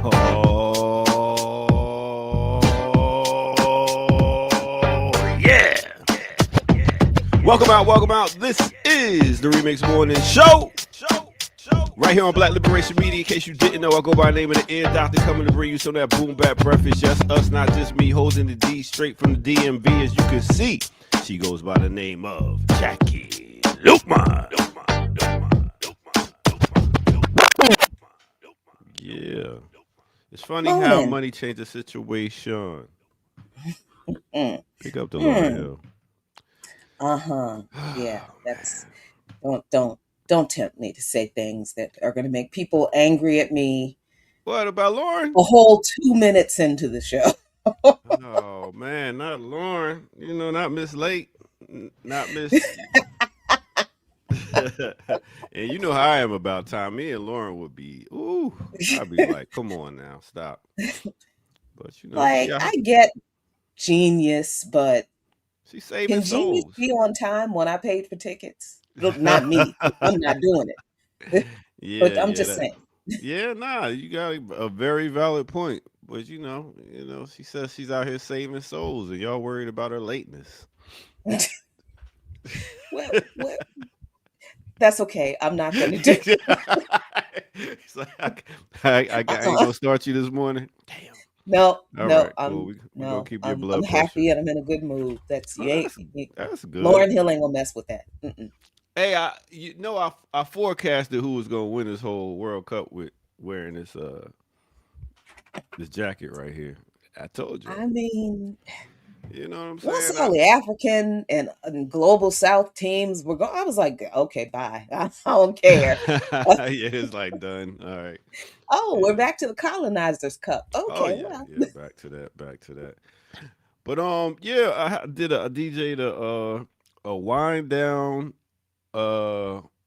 Oh, yeah. Welcome out. This is the Remix Morning Show. Right here on Black Liberation Media. In case you didn't know, I go by the name of the Ear Doctor, coming to bring you some of that boom bap breakfast. Just us, not just me, holding the D straight from the DMV. As you can see, she goes by the name of Jackie Lukman. Yeah. It's funny how money changes the situation. Pick up the Lauryn Hill. Yeah, that's don't tempt me to say things that are going to make people angry at me. What about Lauren? A whole 2 minutes into the show. Oh man, not Lauren. You know, not Miss Late, not Miss. And you know how I am about time. Me and Lauren would be, I'd be like, come on now, stop. But you know, Like, I get Genius, but she's saving can Genius souls. be on time when I paid for tickets? Look, not me. I'm not doing it. But I'm just saying. Yeah, nah, you got a very valid point. But you know, she says she's out here saving souls, and y'all worried about her lateness. well, that's okay. I'm not going to do it. It's like, I ain't gonna start you this morning. Damn. No, Right, I'm cool. We gonna keep your blood I'm pressure. happy and I'm in a good mood. That's that's good. Lauryn Hill ain't gonna mess with that. Hey, I forecasted who was gonna win this whole World Cup with wearing this jacket right here. I told you. I mean, you know what I'm saying? Once all the African and global South teams were going, I was like, okay, bye. I don't care. Yeah, it's like done. All right. Oh, we're back to the Colonizers Cup. Okay, well. Yeah, back to that. But I did a DJ a wind down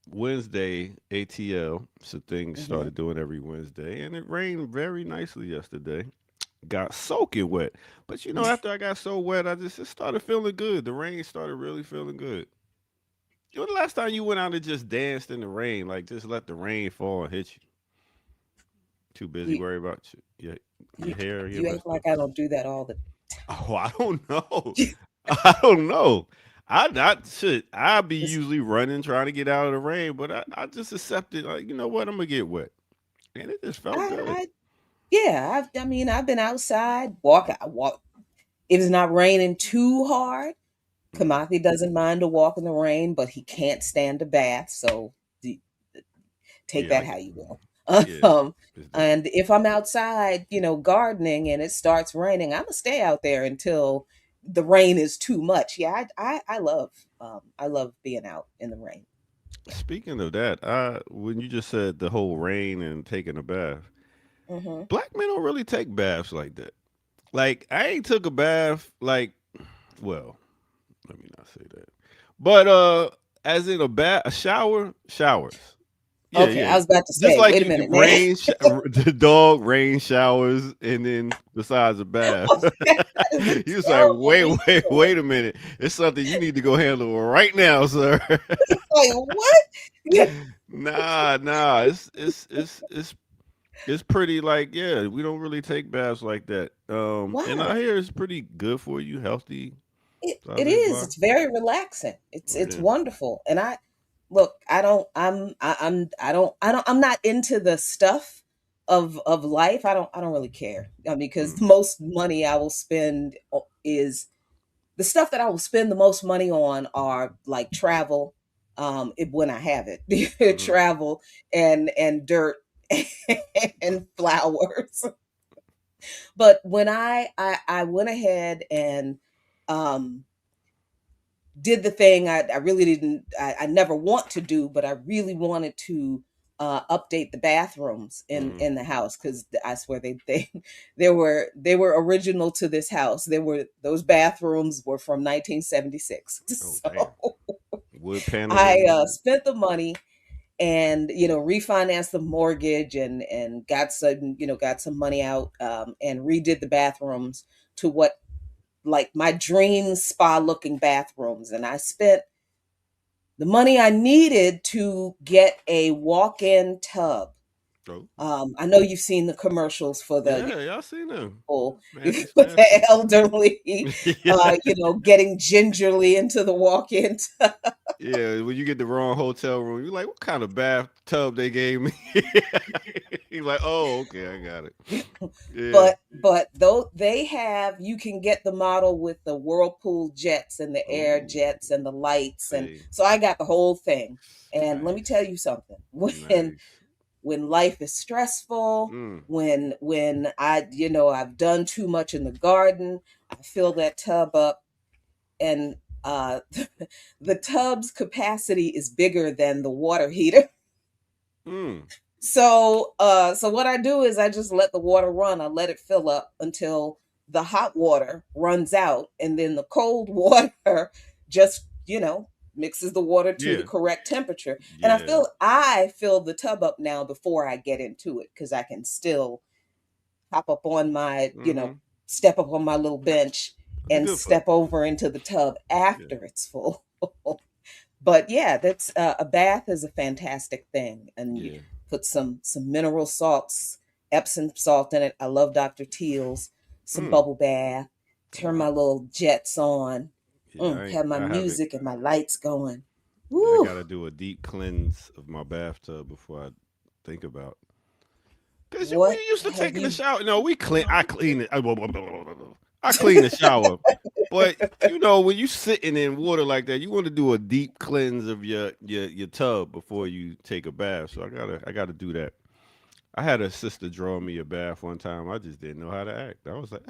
Wednesday ATL. So things started doing every Wednesday, and it rained very nicely yesterday. Got soaking wet, but you know, after I got so wet, I just started feeling good. The rain started really feeling good. You know, the last time you went out and just danced in the rain, like just let the rain fall and hit you? Too busy worrying about your hair. You act like I don't do that all the time. Oh, I don't know. I don't know. I be usually running, trying to get out of the rain, but I just accepted, like, you know what, I'm gonna get wet. And it just felt good. I've been outside, walk. If it's not raining too hard, Kamathi doesn't mind to walk in the rain, but he can't stand a bath, so take that how you will. And if I'm outside, gardening and it starts raining, I'm gonna stay out there until the rain is too much. Yeah, I love being out in the rain. Yeah. Speaking of that, when you just said the whole rain and taking a bath, black men don't really take baths like that. Like, I ain't took a bath let me not say that. But as in showers. Yeah, okay, I was about to say, just like wait a minute, the dog rain showers, and then besides a bath. He was like, wait a minute. It's something you need to go handle right now, sir. Like, what? Nah. It's pretty we don't really take baths like that. Wow. And I hear it's pretty good for you, healthy. It is. It's very relaxing. It's wonderful. And I'm not into the stuff of life. I don't really care. Because most money I will spend is the stuff that I will spend the most money on are like travel, when I have it, travel and dirt and flowers. But when I went ahead and did the thing I really didn't, I never want to do, but I really wanted to update the bathrooms Hmm. in the house, because I swear they were original to this house. Those bathrooms were from 1976. Oh So damn. Wood I paneling. spent the money and refinanced the mortgage and got some money out, and redid the bathrooms to what, like, my dream spa looking bathrooms. And I spent the money I needed to get a walk-in tub. Oh. I know you've seen the commercials for the Yeah, y'all seen them. people Fancy with the smashy. elderly, Yeah. getting gingerly into the walk-in tub. Yeah, when you get the wrong hotel room, you're like, what kind of bathtub they gave me? You're like, oh, okay, I got it. Yeah. But though they have, you can get the model with the whirlpool jets and the air Oh, jets and the lights, and see. so I got the whole thing. And let me tell Nice. you something. Nice. When life is stressful, Mm. when I've done too much in the garden, I fill that tub up, and uh the tub's capacity is bigger than the water heater. Mm. So what I do is I just let the water run. I let it fill up until the hot water runs out, and then the cold water just, mixes the water to the Yeah. correct temperature. And Yeah. I fill the tub up now before I get into it, because I can still hop up on my, Mm-hmm. step up on my little bench That's and good for you. step over into the tub Yeah. after it's full. But yeah, that's a bath is a fantastic thing, and you Yeah. put some mineral salts, Epsom salt in it. I love Dr. Teal's. Some Mm. bubble bath. Turn my Wow. little jets on. Yeah, Have my I haven't. music and my lights going. I Woo! gotta do a deep cleanse of my bathtub before I think about. Cause we What used to have taking the you? shower. No, we clean. I clean it. I clean the shower. But when you sitting in water like that, you want to do a deep cleanse of your tub before you take a bath. So I gotta do that. I had a sister draw me a bath one time. I just didn't know how to act. I was like,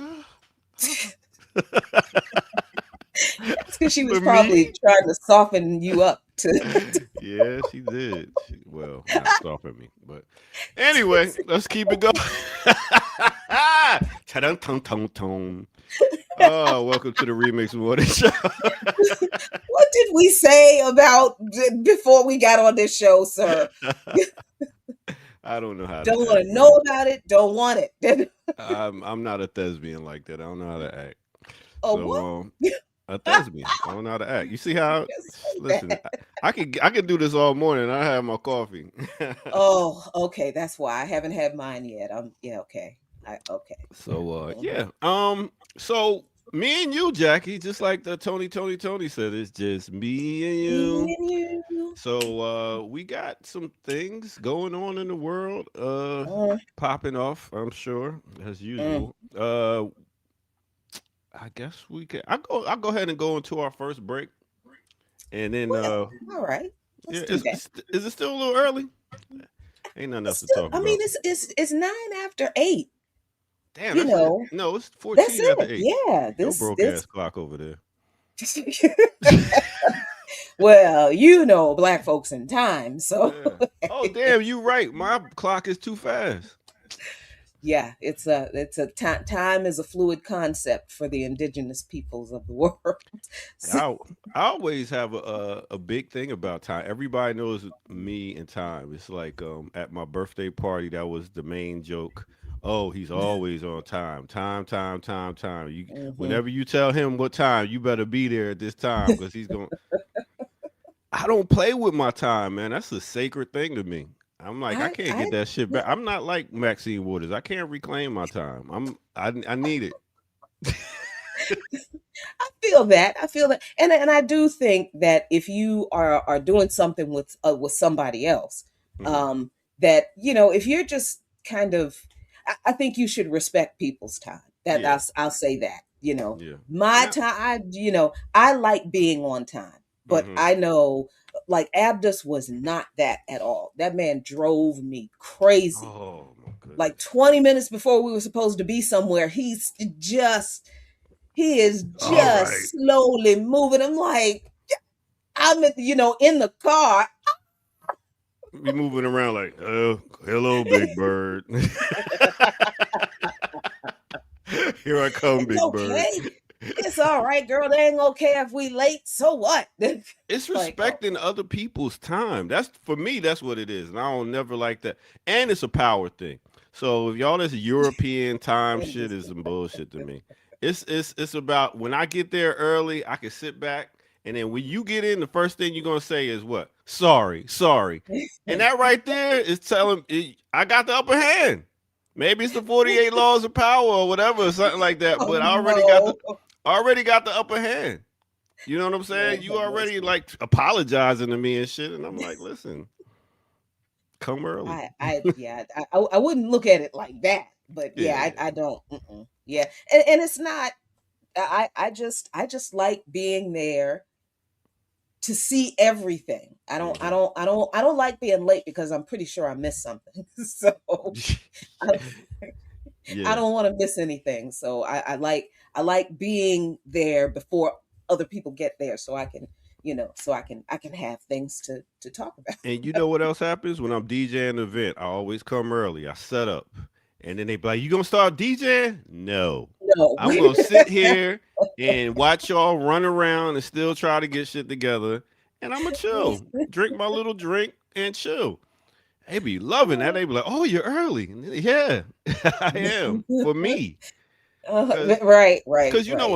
That's because she was for probably me. trying to soften you up to. Yeah, she did. Well, not soften me, but anyway, let's keep it going. Ta-dum, tum, tum, tum. Oh, welcome to the Remix Morning Show. What did we say about before we got on this show, sir? I don't know how to Don't want act, to know man. about it. Don't want it. I'm not a thespian like that. I don't know how to act. Oh, So what? a thespian. I don't know how to act. You see how? Just say Listen, that. I could do this all morning. I have my coffee. Oh, okay. That's why I haven't had mine yet. Yeah, okay. Okay. So Mhm. yeah. So me and you, Jackie, just like the Tony said, it's just me and you. Me and you. So we got some things going on in the world, Mm, popping off, I'm sure, as mm. usual. I guess we can I'll go ahead and go into our first break. And then Well, all right. yeah, Let's do that. is it still a little early? Ain't nothing It's else to still. talk I mean, about. it's 9 after 8. Damn, You that's it. know. No, it's That's 14 after it. 8. Yeah. Your This broke this. ass clock over there. Well, black folks in time. So Yeah. Oh, damn, you right. My clock is too fast. yeah, time is a fluid concept for the indigenous peoples of the world. So, I I always have a big thing about time. Everybody knows me and time. It's like at my birthday party, that was the main joke. Oh, he's always on time. Time, time, time, time. mhm. Whenever you tell him what time, you better be there at this time because he's going. I don't play with my time, man. That's a sacred thing to me. I'm like, I can't get I that shit yeah, back. I'm not like Maxine Waters. I can't reclaim my time. I need it. I feel that. I feel that, and I do think that if you are doing something with somebody else, Hmm. um, that if you're just kind of, I think you should respect people's time. That Yeah, I'll say that. yeah. My Now, time. I like being on time, but hmm. I know, like, Abdus was not that at all. That man drove me crazy. Oh my Like goodness. 20 minutes before we were supposed to be somewhere, he is All right. just slowly moving. I'm like, I'm in the car. be moving around like, oh, hello, Big Bird. Here I come, It's Big Bird. okay. It's all right, girl. They ain't okay if we late. So what? It's Like, oh, respecting other people's time. That's for me. That's what it is, and I don't never like that. And it's a power thing. So if y'all this European time shit is some bullshit to me. It's about when I get there early, I can sit back, and then when you get in, the first thing you're gonna say is what? Sorry, sorry, and that right there is telling I got the upper hand. Maybe it's the 48 laws of power or whatever, or something like that. oh But no. I already got the upper hand. You know what I'm saying? Lord You have already mercy. like apologizing to me and shit, and I'm like, listen, come early. Yeah, I wouldn't look at it like that, but yeah, Yeah, I don't. Yeah, and it's not. I just like being there to see everything. hmm I don't like being late because I'm pretty sure I missed something. So I, I yeah. don't want to miss anything. So I like being there before other people get there, so I can so I can have things to talk about. And you know what else happens when I'm DJing an event? I always come early. I set up, and then they be like, "You gonna start DJing?" No, No. I'm gonna sit here and watch y'all run around and still try to get shit together, and I'm gonna chill, drink my little drink, and chill. They be loving that. They be like, "Oh, you're early." Yeah, I am for me. Cause, Right, cause you know, right.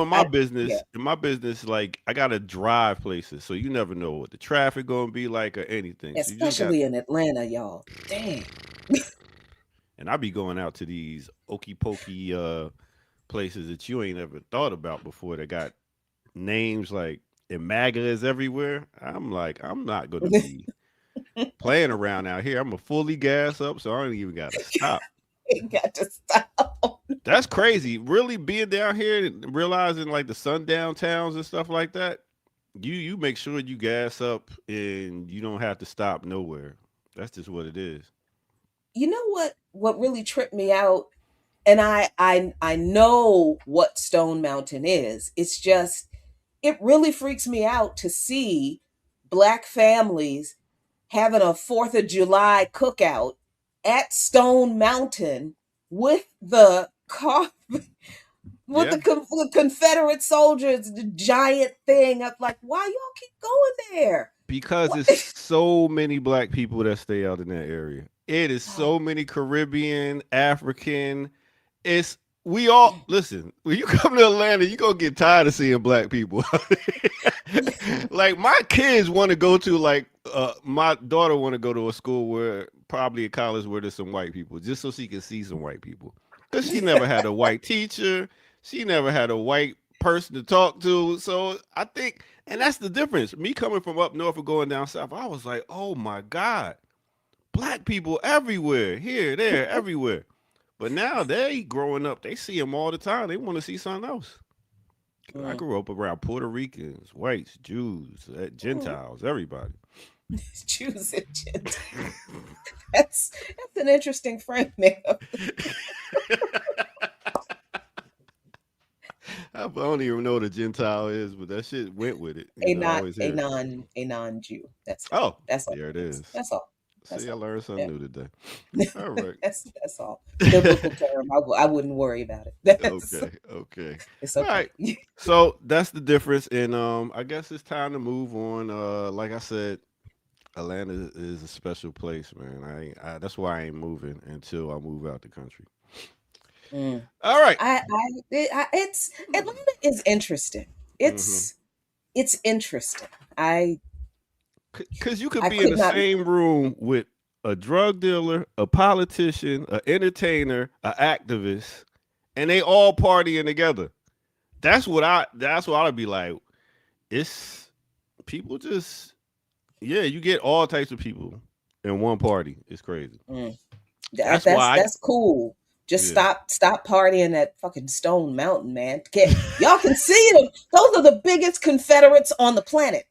Yeah, in my business, like I gotta drive places, so you never know what the traffic gonna be like or anything. So you just got, especially in Atlanta, y'all. Dang. and I be going out to these okey pokey places that you ain't ever thought about before. That got names like and MAGA is everywhere. I'm like, I'm not gonna be playing around out here. I'm a fully gas up, so I don't even gotta stop. It got to stop. That's crazy. Really being down here and realizing like the sundown towns and stuff like that. You make sure you gas up and you don't have to stop nowhere. That's just what it is. You know what really tripped me out, and I know what Stone Mountain is. It's just it really freaks me out to see black families having a 4th of July cookout at Stone Mountain with the car with Yeah, the Confederate soldiers, the giant thing. I'm like, why y'all keep going there? because What? it's so many black people that stay out in that area. It is Oh, so many Caribbean, African. It's we all listen. When you come to Atlanta, you gonna get tired of seeing black people. Like my kids want to go to like my daughter want to go to a school where probably a college where there's some white people just so she can see some white people because she never had a white teacher, she never had a white person to talk to. So I think, and that's the difference. Me coming from up north and going down south, I was like, oh my god, black people everywhere, here, there, everywhere. But now they growing up, they see them all the time. They want to see something else. I mm. grew up around Puerto Ricans, whites, Jews, Mm. Gentiles, everybody. Choose it, Gentile. That's an interesting framing. I don't even know what a Gentile is, but that shit went with it. You know, I always hear. A non Jew. That's it. Oh, That's all there it it is. is. That's all. That's See, I all. learned something Yeah. new today. All right. That's all. Biblical term. I wouldn't worry about it. That's Okay. Okay. it's All okay. right. So that's the difference, and I guess it's time to move on. Like I said, Atlanta is a special place, man. That's why I ain't moving until I move out the country. Mm. All right. It's Atlanta is interesting. Mm-hmm. It's interesting. I Because you could I be in could the not. same room with a drug dealer, a politician, an entertainer, an activist, and they all partying together. That's what I'd be like. It's people just yeah, you get all types of people in one party. It's crazy. Mm. That's why That's cool. Just yeah. stop partying at fucking Stone Mountain, man. Y'all can see them. Those are the biggest Confederates on the planet.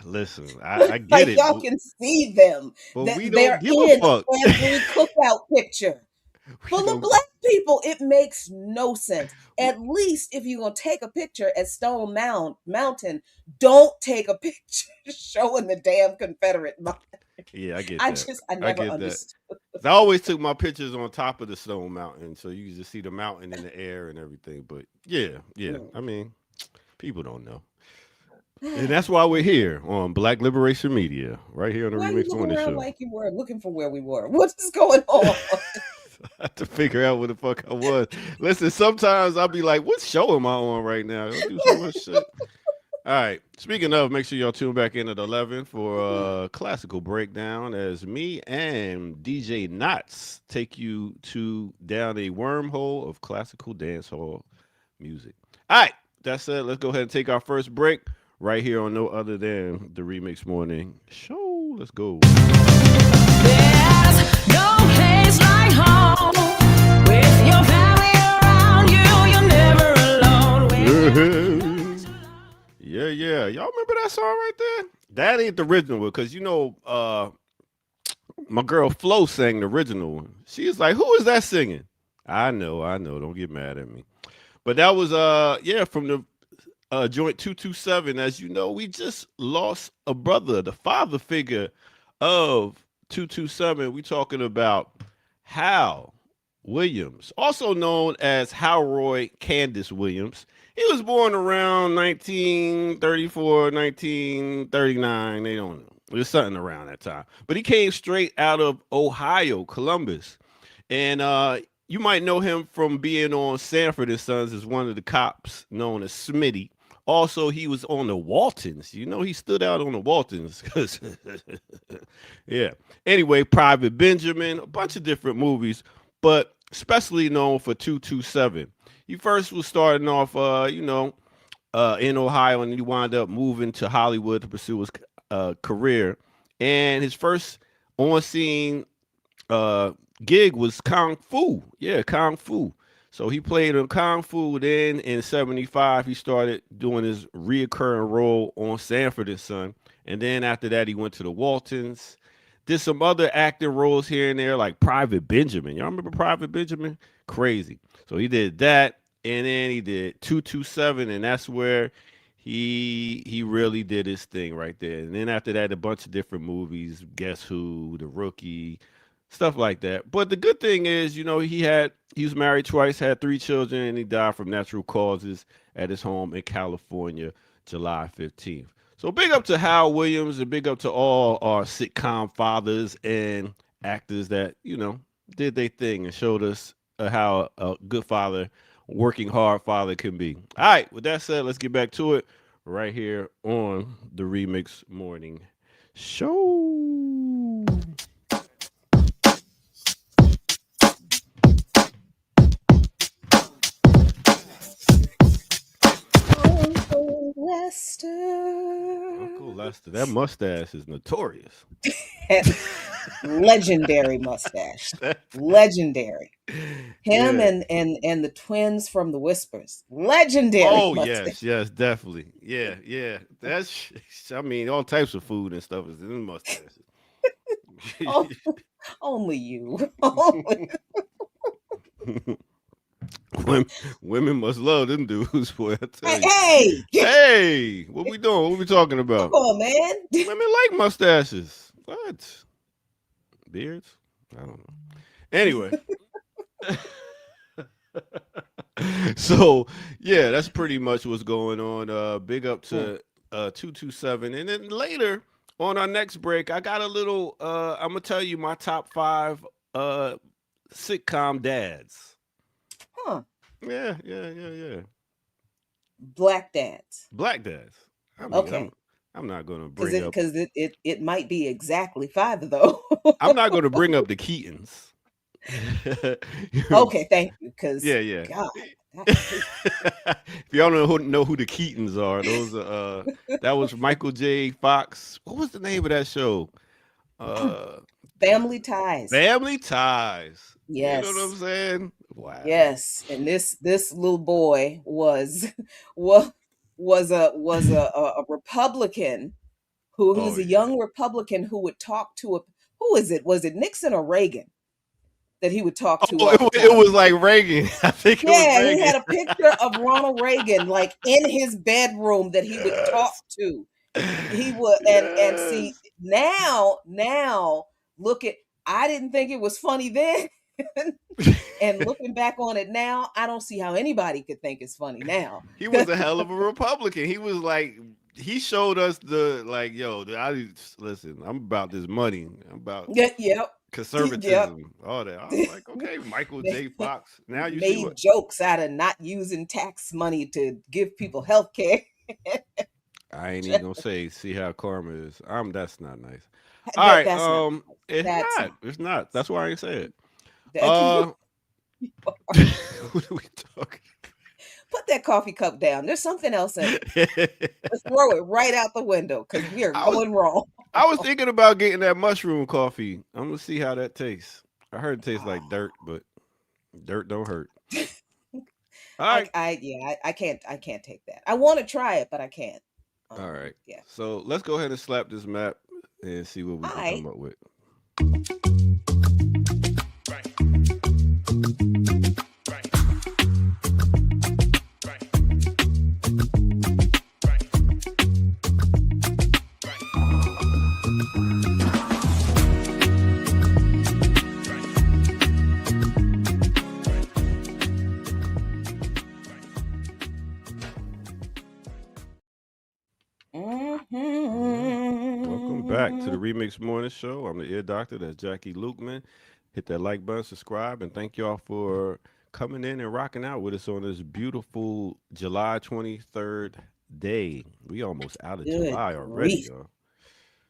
Listen, I get Like it, y'all can see them. but That we don't they're give a in fuck. every cookout picture. We Full of don't black people, it makes no sense. At least if you're gonna take a picture at Mountain, don't take a picture showing the damn Confederate. Yeah, I get I that. just I I never get that. understood. 'Cause I always took my pictures on top of the Stone Mountain, so you can just see the mountain in the air and everything. But yeah, yeah. I mean, people don't know. And that's why we're here on Black Liberation Media, right here on the Why you Remix looking Morning around Show. like you were looking for where we were? What is going on? I have to figure out what the fuck I was. Listen, sometimes I'll be like, what show am I on right now? I do so much shit. All right. Speaking of, make sure y'all tune back in at 11 for a classical breakdown as me and DJ Knots take you to down a wormhole of classical dancehall music. All right. That said, let's go ahead and take our first break right here on no other than the Remix Morning Show. Let's go. There's no place like home. With your family around you, you're never alone. Yeah, yeah. Y'all remember that song right there? That ain't the original one, because my girl Flo sang the original one. She was like, who is that singing? I know, I know. Don't get mad at me. But that was from the joint 227. As you know, we just lost a brother, the father figure of 227. We talking about Hal Williams, also known as Halroy Candace Williams. He was born around 1934, 1939. They don't know. There's something around that time. But he came straight out of Ohio, Columbus. And you might know him from being on Sanford and Sons as one of the cops known as Smitty. Also, he was on the Waltons. You know, he stood out on the Waltons. Yeah. Anyway, Private Benjamin, a bunch of different movies, but especially known for 227. He first was starting off, in Ohio, and he wound up moving to Hollywood to pursue his career. And his first on-scene uh, gig was Kung Fu. Yeah, Kung Fu. So he played in Kung Fu. Then in '75, he started doing his reoccurring role on Sanford and Son. And then after that, he went to the Waltons. Did some other acting roles here and there, like Private Benjamin. Y'all remember Private Benjamin? Crazy. So he did that, and then he did 227, and that's where he really did his thing right there. And then after that, a bunch of different movies, Guess Who, The Rookie, stuff like that. But the good thing is, he was married twice, had 3 children, and he died from natural causes at his home in California, July 15th. So big up to Hal Williams, and big up to all our sitcom fathers and actors that, did their thing and showed us how a good father, working hard father can be. All right, with that said, let's get back to it right here on the Remix Morning Show. Uncle Lester. Uncle Lester, that mustache is notorious. Legendary mustache. Legendary. Him Yeah. and the twins from the Whispers. Legendary Oh mustache. yes, definitely. Yeah, yeah. That's I mean, all types of food and stuff is in the mustaches. Oh, only you. Only. women, women must love them dudes, boy. I tell you. Hey, Hey, what we doing? What we talking come about? on, man. Women like mustaches. What? Beards? I don't know. Anyway. So yeah, that's pretty much what's going on. Big up to 227. And then later on our next break, I got a little I'm gonna tell you my top 5 sitcom dads. Huh. Yeah. Black dads. Black dads. I mean, Okay. I'm not gonna Because bring it up because it might be exactly 5 though. I'm not gonna bring up the Keatons. Okay, thank you. Because Yeah. God, If y'all don't know who the Keatons are, those that was Michael J. Fox. What was the name of that show? Uh family ties. Family Ties. You know what I'm Yes. saying? Wow. Yes. And this little boy was was was a Republican who he Oh was a yeah. young Republican who would talk to a who is it? Was it Nixon or Reagan that he would talk to Oh, all the it time? was like Reagan. I think it was Yeah, he Reagan. had a picture of Ronald Reagan like in his bedroom that he would talk Yes. to. He would and see Yes. Now, look at. I didn't think it was funny then, and looking back on it now, I don't see how anybody could think it's funny now. He was a hell of a Republican. He was like, he showed us the like, yo, listen. I'm about this money. I'm about Yeah, yep, yep. conservatism, all that. I was like, okay, Michael J. Fox. Now you see Made what jokes out of not using tax money to give people health care. I ain't even gonna say. See how karma is. That's not nice. All right. That's not nice. It's That's not. not It's not. That's why I ain't say it. that, Uh, what are we talking? put that coffee cup down. There's something else in it. Let's throw it right out the window because we are I was going wrong. I was thinking about getting that mushroom coffee. I'm gonna see how that tastes. I heard it tastes like dirt, but dirt don't hurt. All right. I can't take that. I want to try it, but I can't. All right. Yeah. So let's go ahead and slap this map and see what we All can right. come up with. Welcome back to the Remix Morning Show. I'm the Ear Doctor. That's Jackie Lukeman. Hit that like button, subscribe, and thank y'all for coming in and rocking out with us on this beautiful July 23rd day. We almost out of Good July already, grief. y'all.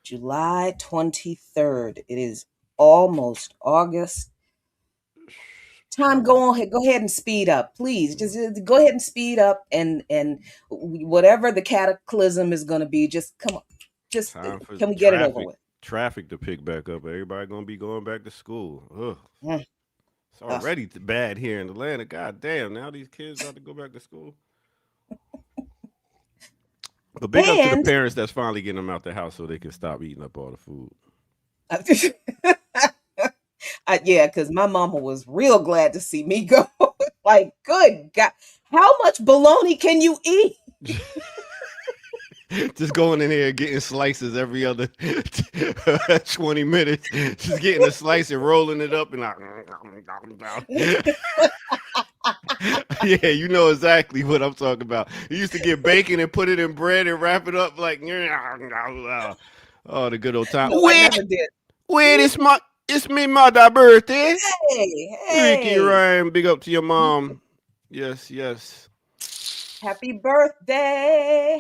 July 23rd. It is almost August. Time, go ahead and speed up, please. Just go ahead and speed up, and whatever the cataclysm is going to be, just come on. Just Time for can we get it over with? traffic to pick back up. Everybody gonna be going back to school. Ugh. Mm. It's already bad here in Atlanta. God damn, now these kids got to go back to school. But big up to the And parents that's finally getting them out the house so they can stop eating up all the food. yeah, because my mama was real glad to see me go. Like, good God, how much bologna can you eat? Just going in here getting slices every other 20 minutes. Just getting a slice and rolling it up and like, yeah, you know exactly what I'm talking about. You used to get bacon and put it in bread and wrap it up like, oh, the good old time. No, I never did. Wait, it's me mother birthday. Hey, Ricky Ryan, big up to your mom. Yes. Happy birthday,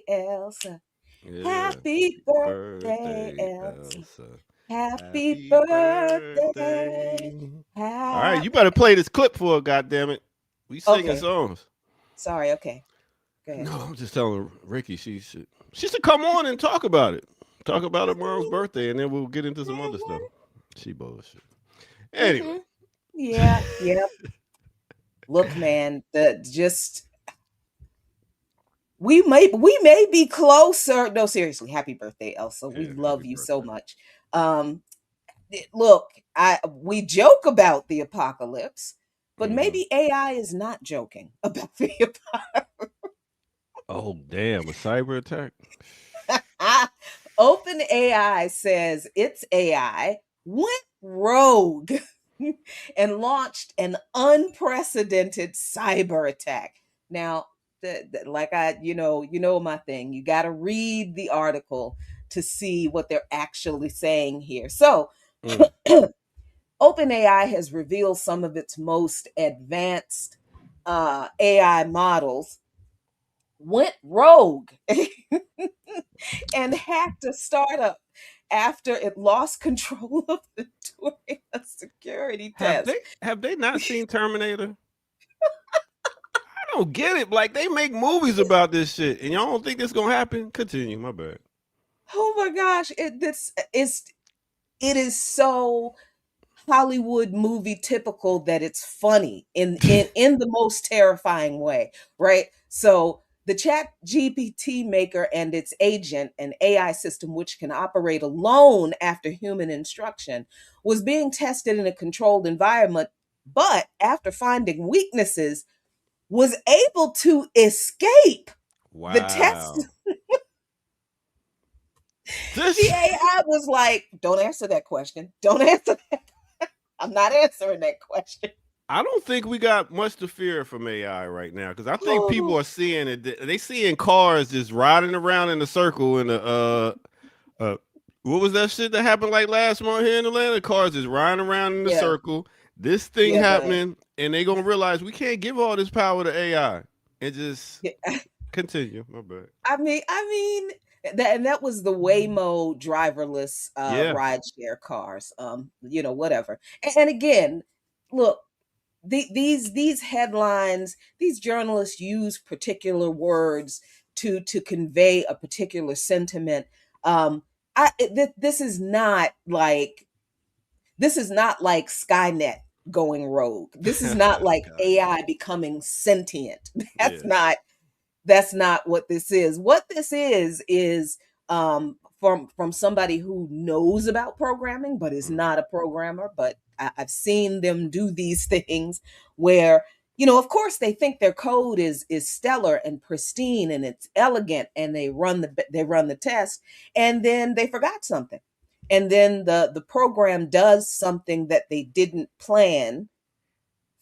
Elsa. Yeah. Happy birthday, Elsa. Happy birthday. All right, you better play this clip for her, goddammit. We singing songs. Sorry, okay. Go ahead. No, I'm just telling Ricky she should come on and talk about it. Talk about her mom's birthday, and then we'll get into some other stuff. She bullshit. Anyway. Yeah. Look, man, we may be closer. No, seriously, happy birthday, Elsa. We love you so much. Look, we joke about the apocalypse, but maybe AI is not joking about the apocalypse. Oh, damn, a cyber attack? OpenAI says its AI went rogue and launched an unprecedented cyber attack. Now, like you know my thing. You got to read the article to see what they're actually saying here. So, OpenAI has revealed some of its most advanced AI models went rogue and hacked a startup after it lost control of it during a security test. Have they not seen Terminator? I don't get it. Like, they make movies about this shit, and y'all don't think it's gonna happen? Continue, my bad. Oh my gosh, it is so Hollywood movie typical that it's funny in the most terrifying way, right? So the Chat GPT maker and its agent, an AI system which can operate alone after human instruction, was being tested in a controlled environment, but after finding weaknesses, was able to escape the test. This, The AI was like, "Don't answer that question. Don't answer that. I'm not answering that question." I don't think we got much to fear from AI right now because I think people are seeing it. They seeing cars just riding around in a circle in uh, what was that shit that happened like last month here in Atlanta? Cars just riding around in a Yeah, circle. This thing yeah, but happening, and they gonna realize we can't give all this power to AI and just yeah, continue. My bad. I mean that, and that was the Waymo driverless Yeah. rideshare cars. Whatever. And again, look, these headlines, these journalists use particular words to convey a particular sentiment. Um, this is not like Skynet going rogue. This is not like God, AI becoming sentient. That's yeah. not that's not what this is. What this is from somebody who knows about programming but is Mm, not a programmer. But I've seen them do these things where, of course, they think their code is stellar and pristine and it's elegant, and they run the test, and then they forgot something, and then the program does something that they didn't plan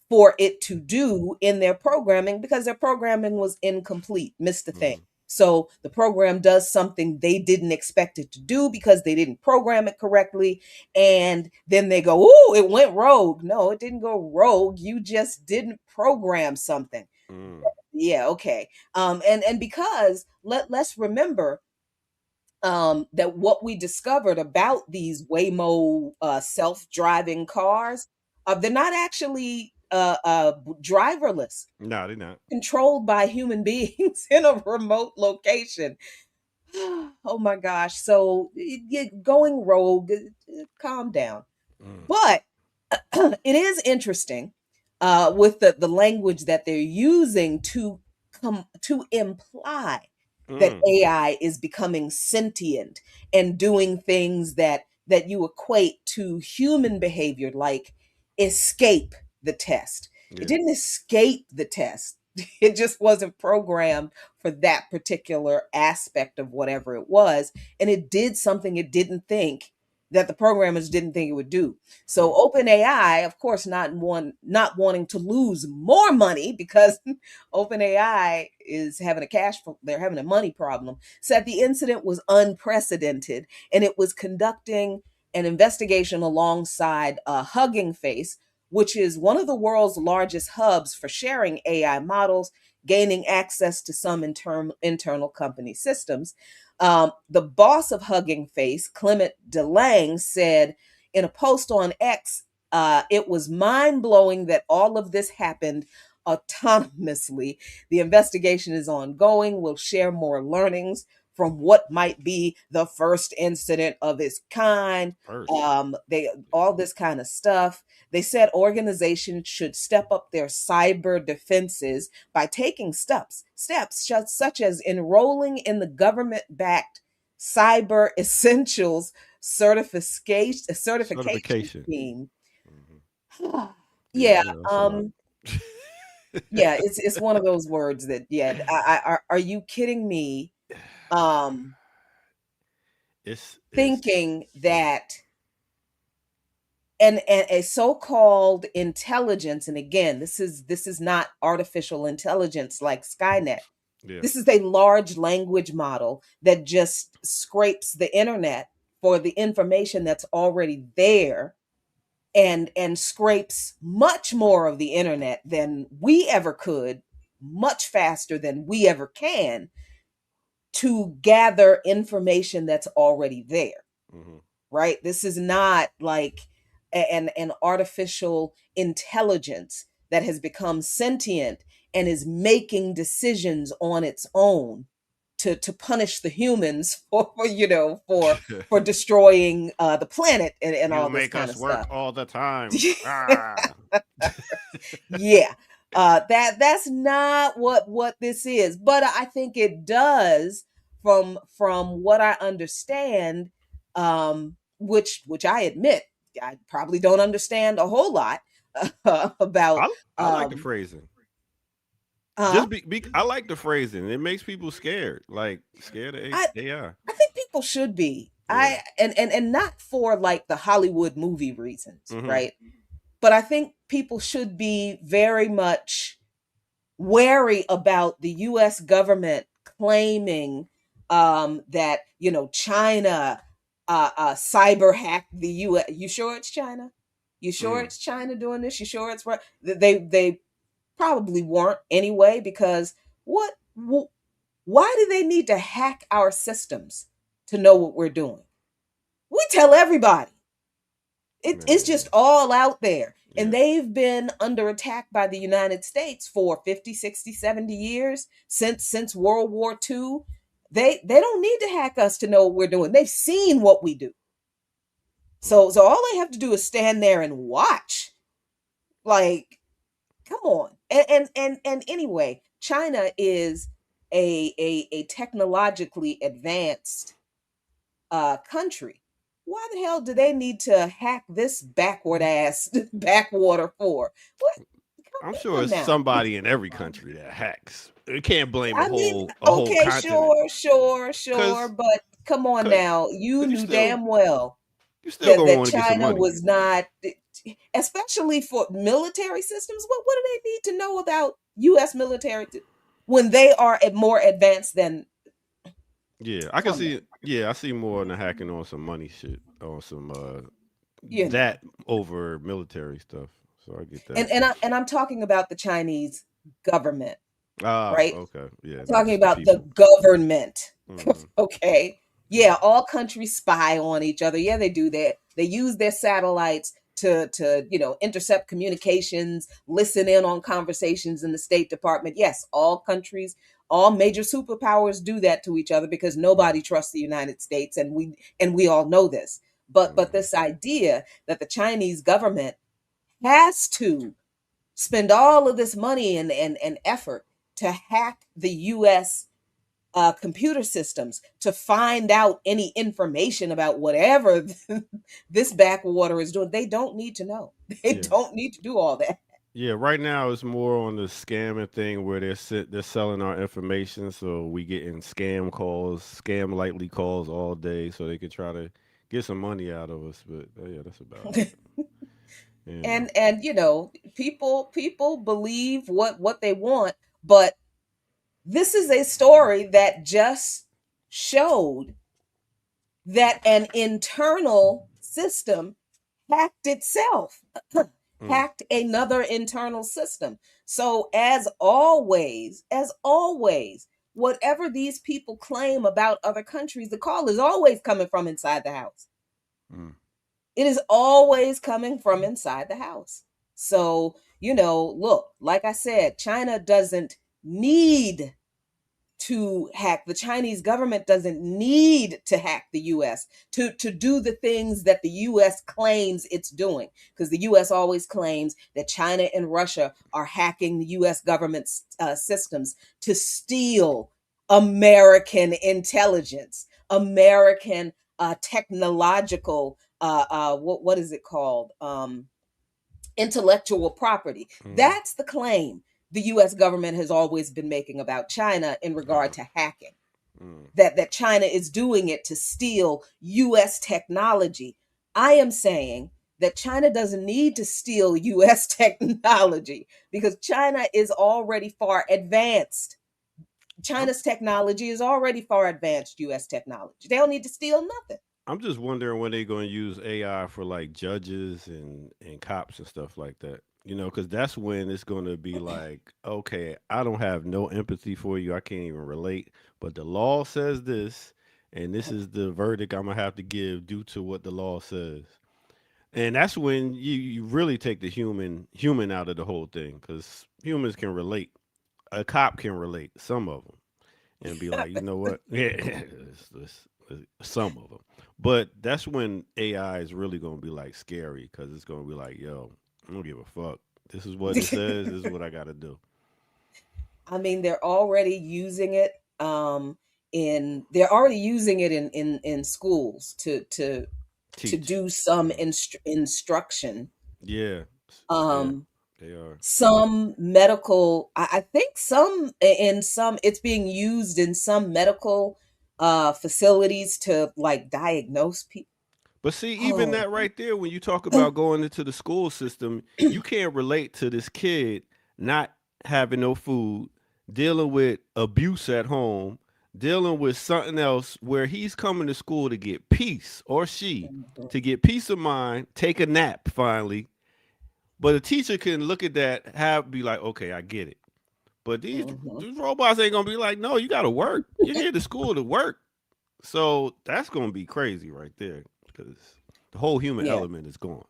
for it to do in their programming because their programming was incomplete, missed the thing. mm, So the program does something they didn't expect it to do because they didn't program it correctly. And then they go, "Ooh, it went rogue." No, it didn't go rogue. You just didn't program something. mm. Yeah, okay. And because let's remember that what we discovered about these Waymo self-driving cars, they're not actually driverless, No, they not. controlled by human beings in a remote location. Oh my gosh! So going rogue, calm down. Mm, But it is interesting with the language that they're using to imply that mm. AI is becoming sentient and doing things that you equate to human behavior, like escape the test. It Yeah. didn't escape the test. It just wasn't programmed for that particular aspect of whatever it was, and it did something it didn't think that the programmers didn't think it would do. So Mm, OpenAI, of course, not wanting to lose more money because OpenAI is having they're having a money problem, said the incident was unprecedented and it was conducting an investigation alongside Hugging Face, which is one of the world's largest hubs for sharing AI models, gaining access to some internal company systems. The boss of Hugging Face, Clement DeLange, said in a post on X, it was mind blowing that all of this happened autonomously. The investigation is ongoing. We'll share more learnings from what might be the first incident of its kind. first. They all this kind of stuff. They said organizations should step up their cyber defenses by taking steps such as enrolling in the government-backed Cyber Essentials certification Certification. scheme. Mhm. Yeah, Yeah, I know that's a lot. yeah, it's one of those words that, yeah, are you kidding me? Um, It's Thinking that and a so-called intelligence, and again, this is not artificial intelligence like Skynet. yeah. This is a large language model that just scrapes the internet for the information that's already there, and scrapes much more of the internet than we ever could, much faster than we ever can, to gather information that's already there, Mhm. right? This is not like an artificial intelligence that has become sentient and is making decisions on its own to punish the humans for destroying the planet and You all this make kind of us work stuff. all the time. Ah. Yeah, that's not what this is, but I think it does, from what I understand, which I admit I probably don't understand a whole lot about. I like the um phrasing. uh Just I like the phrasing. It makes people scared. Like scared of I AI. I think people should be. Yeah. And not for like the Hollywood movie reasons, Hmm. right? But I think people should be very much wary about the US government claiming that, China cyber hacked the US. You sure it's China? You sure Mm. it's China doing this? You sure it's right? They probably weren't anyway, because why do they need to hack our systems to know what we're doing? We tell everybody. It's Man. just all out there. Yeah. And they've been under attack by the United States for 50, 60, 70 years, since World War II. They don't need to hack us to know what we're doing. They've seen what we do. So all they have to do is stand there and watch. Like, come on. And anyway, China is a technologically advanced country. Why the hell do they need to hack this backward ass backwater for? What? I'm Come sure on it's now. somebody in every country that hacks. You can't blame a I mean, whole okay, continent. sure, but come on Cause, now. You 'cause knew damn well you still that gonna want to get some China money. was not, especially for military systems. What do they need to know about U.S. military when they are more advanced than? Yeah, I can Come see. on, Yeah, I see more in the hacking on some money shit, on some you know. that over military stuff. So I get that. And I'm talking about the Chinese government, Ah, right? okay, yeah, I'm not talking just the about the people. government. Hmm. Okay. Yeah, all countries spy on each other. Yeah, they do that. They use their satellites to intercept communications, listen in on conversations in the State Department. Yes, all countries, all major superpowers do that to each other because nobody trusts the United States, and we all know this. But Hmm. this idea that the Chinese government has to spend all of this money and effort to hack the US computer systems to find out any information about whatever this backwater is doing. They don't need to know. They Yeah, don't need to do all that. yeah. Right now, it's more on the scamming thing where they're selling our information, so we getting scam calls, scam likely calls all day, so they could try to get some money out of us. But yeah, that's about it. You know. And people believe what they want, but this is a story that just showed that an internal system hacked itself, Mm. hacked another internal system. So as always, whatever these people claim about other countries, the call is always coming from inside the house. Mm. It is always coming from inside the house. So, look, like I said, China doesn't need to hack. The Chinese government doesn't need to hack the US to do the things that the US claims it's doing, because the US always claims that China and Russia are hacking the US government's systems to steal American intelligence, American technological what is it called, intellectual property. Mm. That's the claim the US government has always been making about China in regard Uh, to hacking. mm. That China is doing it to steal US technology. I am saying that China doesn't need to steal US technology because China is already far advanced. I'm China's technology is already far advanced US technology. They don't need to steal nothing. I'm just wondering when they're going to use AI for like judges and cops and stuff like that. You know, because that's when it's going to be like, okay, I don't have no empathy for you. I can't even relate. But the law says this, and this is the verdict I'm gonna have to give due to what the law says. And that's when you really take the human out of the whole thing, because humans can relate. A cop can relate, some of them, and be like, you know what? Yeah, some of them. But that's when AI is really going to be like scary, because it's going to be like, yo, I don't give a fuck. This is what it says. This is what I got to do. I mean, they're already using it they're already using it in schools to Teach. do some Yeah. instruction. Yeah. Yeah. Um They are. some medical, I think some in some it's being used in some medical facilities to like diagnose people. But see, even Oh, that right there, when you talk about going into the school system, you can't relate to this kid not having no food, dealing with abuse at home, dealing with something else where he's coming to school to get peace, or she mhm, to get peace of mind, take a nap finally. But a teacher can look at that, have be like, okay, I get it. But mhm. these robots ain't gonna be like, no, you gotta work. You're here to school to work. So that's gonna be crazy right there because the whole human Yeah, element is gone.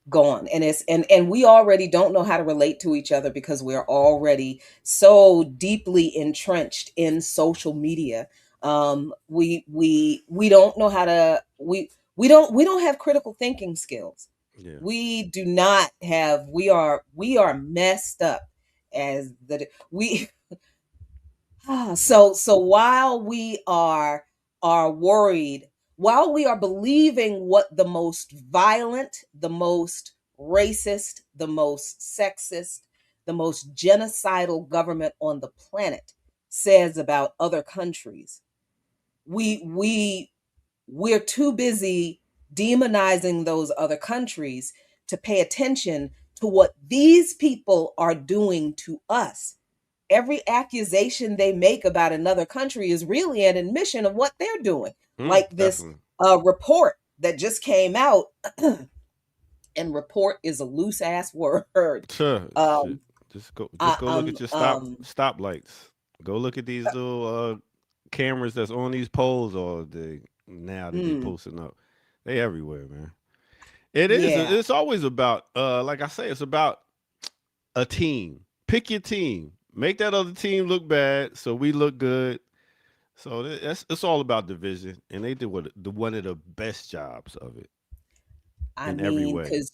gone. And it's and we already don't know how to relate to each other because we're already so deeply entrenched in social media. We don't know how to we don't have critical thinking skills. Yeah, We do not have we are messed up as the we so while we are worried, while we are believing what the most violent, the most racist, the most sexist, the most genocidal government on the planet says about other countries, we we we're too busy demonizing those other countries to pay attention to what these people are doing to us. Every accusation they make about another country is really an admission of what they're doing. Like this definitely. report that just came out, and report is a loose ass word. Sure, shit. Um, Just I, go look at your um, stoplights. Go look at these little cameras that's on these poles all day now that they mm, posting up. They everywhere, man. It is. yeah, It's always about like I say, it's about a team. Pick your team. Make that other team look bad so we look good. So that's it's all about division, and they did one of the best jobs of it I in every mean, way. because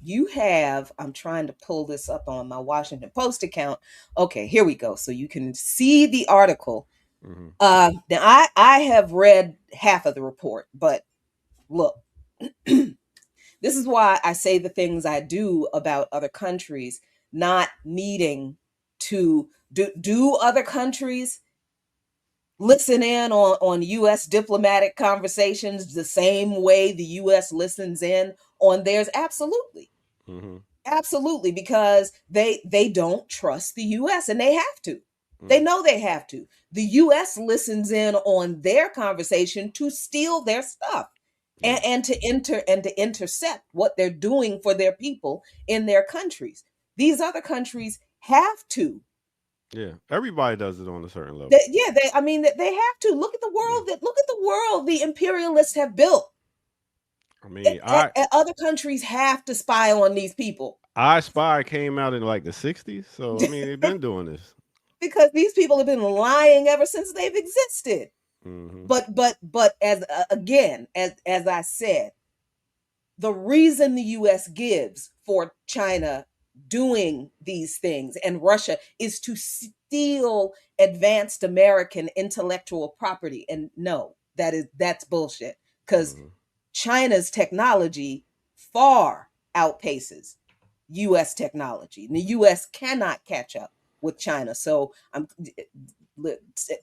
you have, I'm trying to pull this up on my Washington Post account. Okay, here we go. So you can see the article. Hmm. Now I have read half of the report, but look, this is why I say the things I do about other countries not needing to do other countries listen in on US diplomatic conversations the same way the US listens in on theirs. Absolutely. Hmm. Absolutely, because they don't trust the US, and they have to. They Mm. know they have to. The US listens in on their conversation to steal their stuff, Yeah, and to intercept what they're doing for their people in their countries. These other countries have to. yeah. Everybody does it on a certain level. Yeah, they I mean they have to. Look at the world the imperialists have built. I mean, Other countries have to spy on these people. I Spy came out in like the '60s, so I mean they've been doing this. Because these people have been lying ever since they've existed. Hmm. But as again, as I said, the reason the US gives for China doing these things and Russia is to steal advanced American intellectual property. And no, that's bullshit, cuz Hmm. China's technology far outpaces US technology. And the US cannot catch up with China. So I'm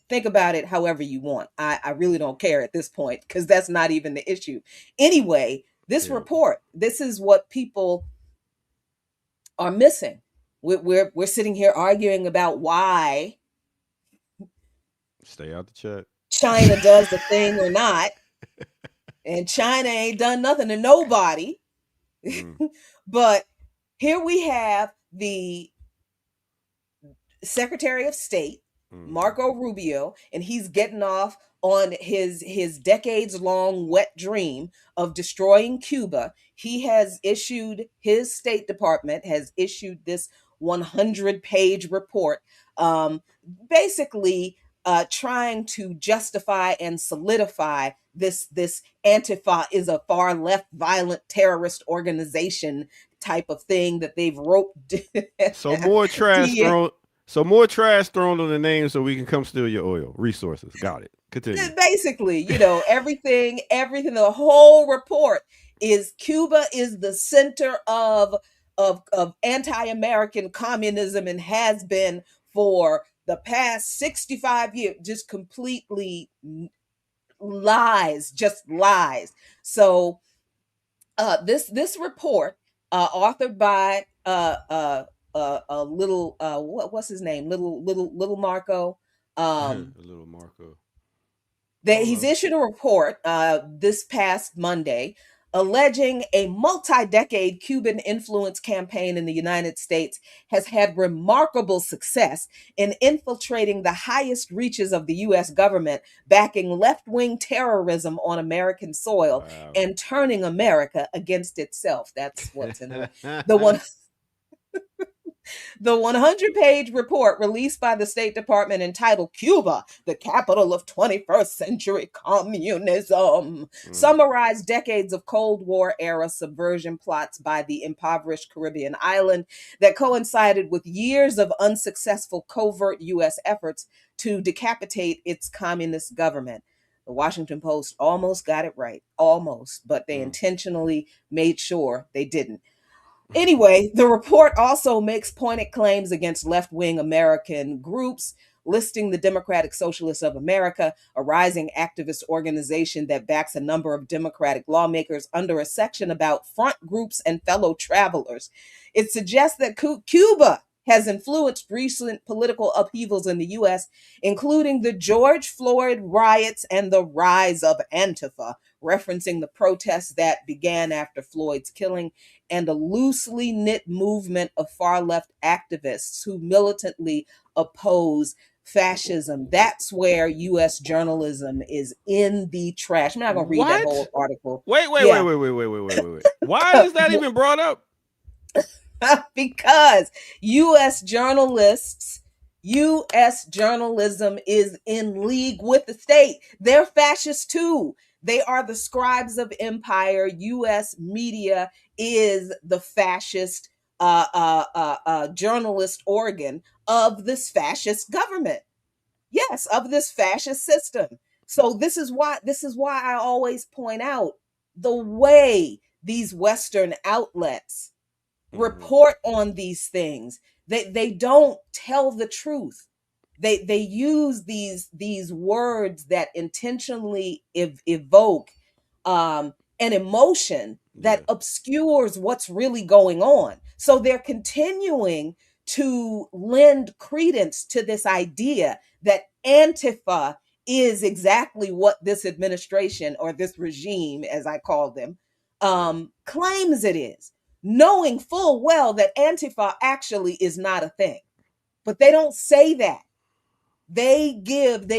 think about it however you want. I really don't care at this point because that's not even the issue. Anyway, this Yeah. report, this is what people are missing. We're sitting here arguing about why Stay out the chat. China does the thing or not, and China ain't done nothing to nobody. Mm. But here we have the Secretary of State, Hmm. Marco Rubio, and he's getting off on his decades long wet dream of destroying Cuba. He has issued his State Department has issued this 100-page report, um, basically trying to justify and solidify this Antifa is a far left violent terrorist organization type of thing that they've roped. So more trash Yeah, thrown. So more trash thrown on the name, so we can come steal your oil resources. Got it. Continue. basically, everything, the whole report is Cuba is the center of anti-American communism and has been for the past 65 years, just completely lies, just lies. So this report, authored by a little what's his name, little Marco. A little Marco. He's issued a report this past Monday alleging a multi-decade Cuban influence campaign in the United States has had remarkable success in infiltrating the highest reaches of the U.S. government, backing left-wing terrorism on American soil, Wow. and turning America against itself. That's what's in the one. The 100-page report released by the State Department entitled Cuba, the Capital of 21st Century Communism, summarized decades of Cold War-era subversion plots by the impoverished Caribbean island that coincided with years of unsuccessful covert U.S. efforts to decapitate its communist government. The Washington Post almost got it right, almost, but they intentionally made sure they didn't. Anyway, the report also makes pointed claims against left-wing American groups, listing the Democratic Socialists of America, a rising activist organization that backs a number of Democratic lawmakers, under a section about front groups and fellow travelers. It suggests that Cuba has influenced recent political upheavals in the U.S., including the George Floyd riots and the rise of Antifa, referencing the protests that began after Floyd's killing, and a loosely knit movement of far-left activists who militantly oppose fascism. That's where U.S. journalism is in the trash. I'm not going to read that whole article. Wait. Why is that even brought up? Because U.S. journalism is in league with the state. They're fascists too. They are the scribes of empire. U.S. media is the fascist journalist organ of this fascist government. Yes, of this fascist system. So this is why I always point out the way these Western outlets report on these things. They don't tell the truth. They use these words that intentionally evoke an emotion that obscures what's really going on. So they're continuing to lend credence to this idea that Antifa is exactly what this administration, or this regime, as I call them, claims it is, knowing full well that Antifa actually is not a thing. But they don't say that. They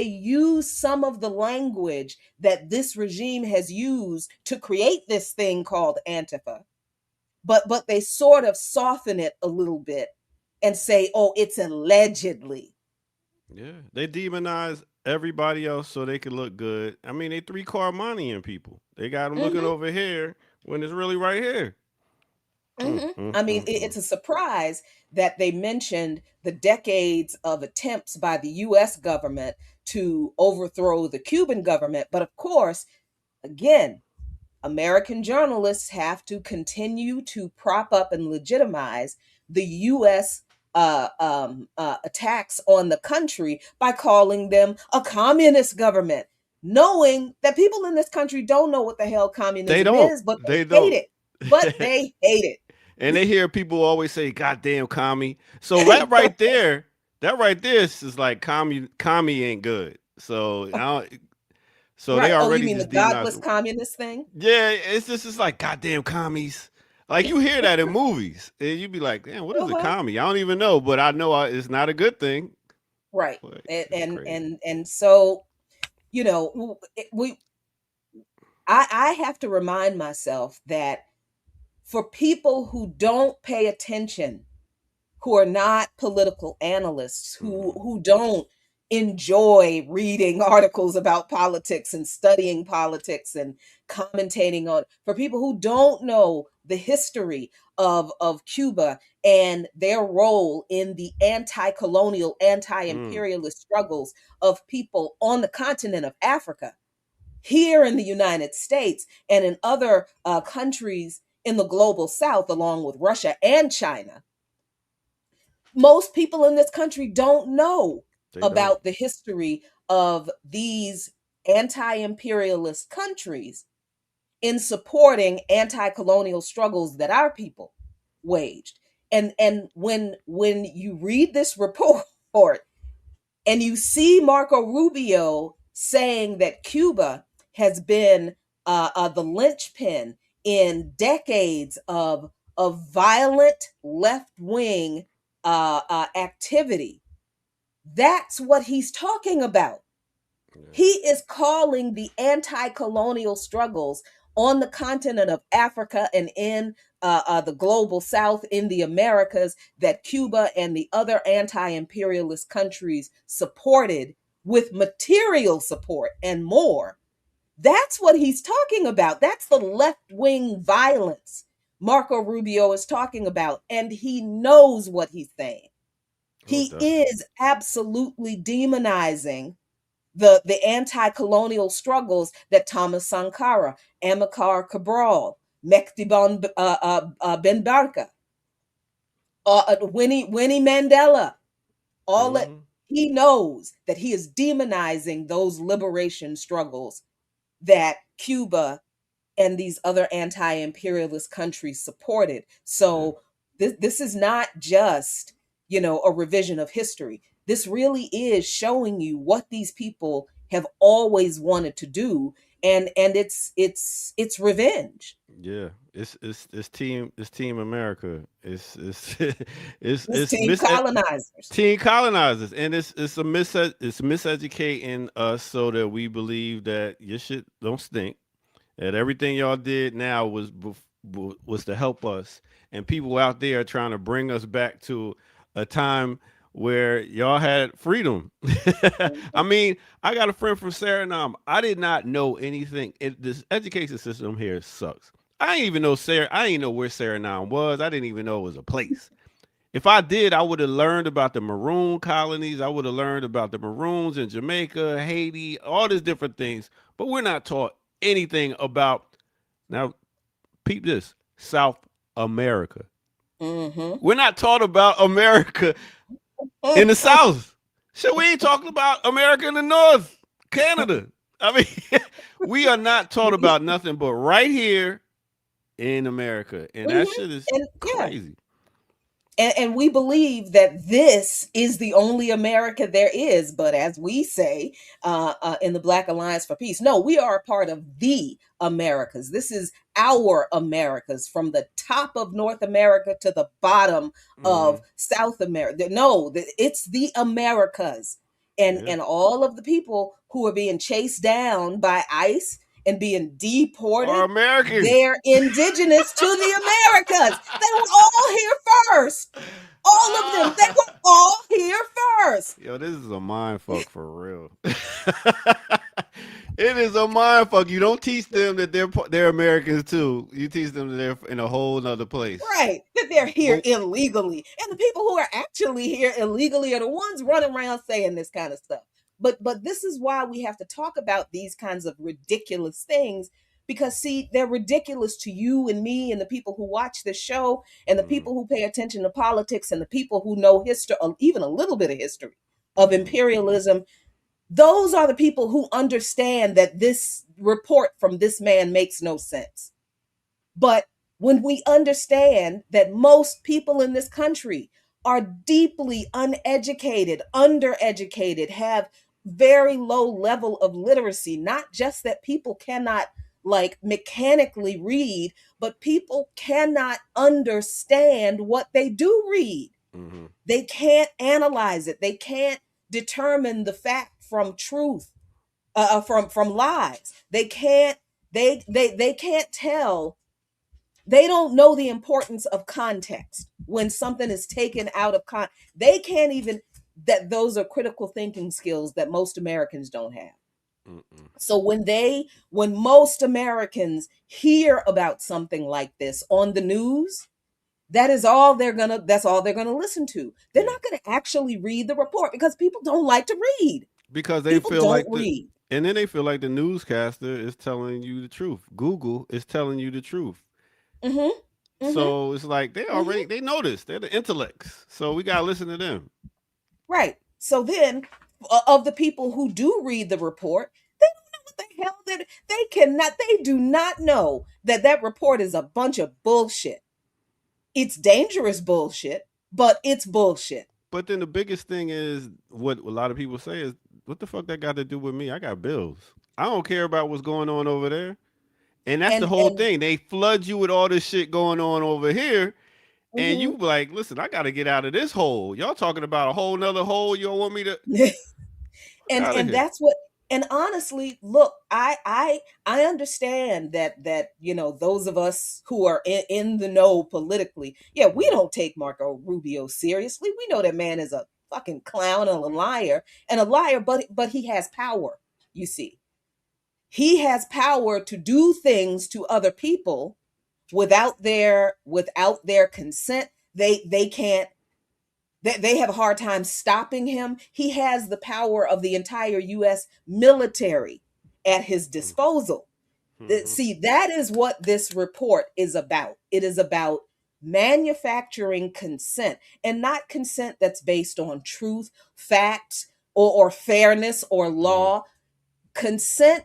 use some of the language that this regime has used to create this thing called Antifa, but they sort of soften it a little bit and say, oh, it's allegedly. Yeah, they demonize everybody else so they can look good. I mean, they 3-car money in people. They got them looking over here when it's really right here. I mean, it's a surprise that they mentioned the decades of attempts by the U.S. government to overthrow the Cuban government. But of course, again, American journalists have to continue to prop up and legitimize the U.S. Attacks on the country by calling them a communist government, knowing that people in this country don't know what the hell communism is, but they hate it. But they hate it. And they hear people always say, "Goddamn commie." So that right there is like commie ain't good. So so Right. they already You mean the just demonized godless communist thing? Yeah, it's like goddamn commies. Like you hear that in movies, and you be like, "Damn, what is a commie?" I don't even know, but I know it's not a good thing. Right. But it's crazy. And so, you know, I have to remind myself that for people who don't pay attention, who are not political analysts, who don't enjoy reading articles about politics and studying politics and commentating on, for people who don't know the history of Cuba and their role in the anti-colonial, anti-imperialist struggles of people on the continent of Africa, here in the United States and in other countries in the global South, along with Russia and China, most people in this country don't know They don't. about the history of these anti-imperialist countries in supporting anti-colonial struggles that our people waged. And when you read this report and you see Marco Rubio saying that Cuba has been the linchpin in decades of violent left wing activity, that's what he's talking about. Yeah. He is calling the anti colonial struggles on the continent of Africa and in the global south, in the Americas, that Cuba and the other anti imperialist countries supported with material support and more. That's what he's talking about. That's the left wing violence Marco Rubio is talking about. And he knows what he's saying. Oh, He definitely. is absolutely demonizing the anti-colonial struggles that Thomas Sankara, Amilcar Cabral, Mekti Ben Barka, Winnie Mandela, all that. Mhm. He knows that he is demonizing those liberation struggles that Cuba and these other anti-imperialist countries supported. Yeah. So this is not just, a revision of history. This really is showing you what these people have always wanted to do, and it's revenge. Yeah. It's team America. It's it's This it's team mis colonizers. teen colonizers, and it's miseducating us so that we believe that your shit don't stink, that everything y'all did now was to help us, and people out there are trying to bring us back to a time where y'all had freedom. I Mhm. mean, I got a friend from Suriname. I did not know anything. This education system here sucks. I didn't even know I didn't know where Suriname was. I didn't even know it was a place. If I did, I would have learned about the Maroon colonies. I would have learned about the Maroons in Jamaica, Haiti, all these different things. But we're not taught anything about, now, peep this, South America. Mhm. We're not taught about America in the South. So we ain't talking about America in the North, Canada. I mean, we are not taught about nothing but right here in America. And that Mhm. shit is And yeah, crazy. and we believe that this is the only America there is. But as we say in the Black Alliance for Peace, no, we are a part of the Americas. This is our Americas, from the top of North America to the bottom Hmm. of South America. No, it's the Americas. And, Yeah. and all of the people who are being chased down by ICE and being Are deported, Americans. they're indigenous to the Americas. They were all here first. All of them, they were all here first. Yo, this is a mind fuck for real. It is a mind fuck. You don't teach them that they're Americans too. You teach them that they're in a whole nother place. Right, that they're here But illegally. And the people who are actually here illegally are the ones running around saying this kind of stuff. But this is why we have to talk about these kinds of ridiculous things, because see, they're ridiculous to you and me and the people who watch this show and the mm, people who pay attention to politics and the people who know history, even a little bit of history of mm, imperialism. Those are the people who understand that this report from this man makes no sense. But when we understand that most people in this country are deeply uneducated, undereducated, have very low level of literacy, not just that people cannot like mechanically read, but people cannot understand what they do read. mm, They can't analyze it. They can't determine the fact from truth, from lies. They can't. They can't tell. They don't know the importance of context when something is taken out of They can't even. That those are critical thinking skills that most Americans don't have. mm. So when most Americans hear about something like this on the news, that's all they're gonna listen to. They're Yeah. not gonna actually read the report because people don't like to read. Because they People feel don't like read. and then they feel like the newscaster is telling you the truth. Google is telling you the truth. Mm-hmm. Mm-hmm. So it's like Mm-hmm. they know this. They're the intellects. So we gotta listen to them. Right. So then of the people who do read the report, they don't know what the hell they do not know that that report is a bunch of bullshit. It's dangerous bullshit, but it's bullshit. But then the biggest thing is what a lot of people say is, what the fuck that got to do with me? I got bills. I don't care about what's going on over there. And that's the whole And thing. They flood you with all this shit going on over here. And mhm. you like, listen, I got to get out of this hole. Y'all talking about a whole nother hole. You don't want me to out of And here. that's what, and honestly, look, I understand that those of us who are in the know politically, yeah, we Mhm. don't take Marco Rubio seriously. We know that man is a fucking clown and a liar, but he has power. You see, he has power to do things to other people without their consent. They can't, they have a hard time stopping him. He has the power of the entire US military at his disposal. Mhm. See, that is what this report is about. It is about manufacturing consent, and not consent that's based on truth, facts, or fairness or Mhm. law. Consent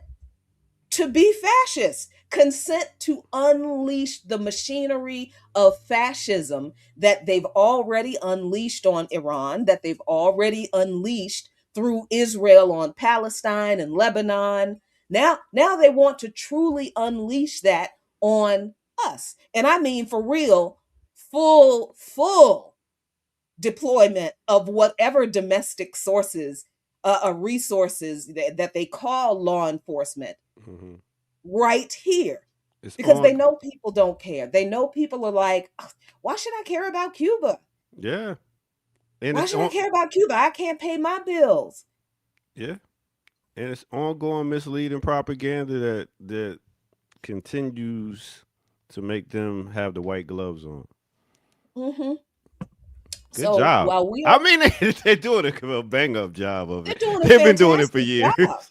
to be fascist, consent to unleash the machinery of fascism that they've already unleashed on Iran, that they've already unleashed through Israel on Palestine and Lebanon. Now they want to truly unleash that on us. And I mean for real, full deployment of whatever domestic sources, resources that they call law enforcement Mhm. right here, It's because they on. know people don't care. They know people are like, "Ugh, why should I care about Cuba? Yeah. And Why it's should I on. care about Cuba? I can't pay my bills." Yeah. And it's ongoing misleading propaganda that continues to make them have the white gloves on. Hmm. Good So job. while we I are, mean, they're doing a bang up job of they're it. doing a They've been doing it for fantastic job. years.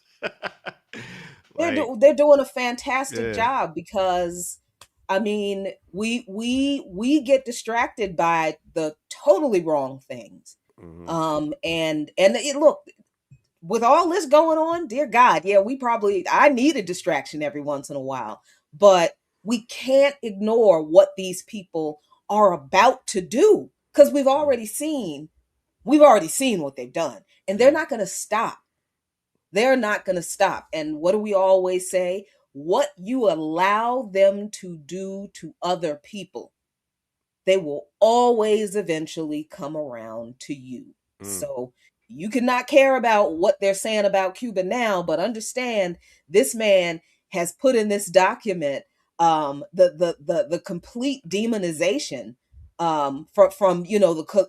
Like, They're doing a fantastic yeah. job because, I mean, we get distracted by the totally wrong things. Hmm. And look, with all this going on, dear God, yeah, I need a distraction every once in a while, but we can't ignore what these people are about to do, because we've already seen what they've done, and they're Yeah. not going to stop. They're not going to stop. And what do we always say? What you allow them to do to other people, they will always eventually come around to you. Mm. So you cannot care about what they're saying about Cuba now, but understand this man has put in this document, the complete demonization, from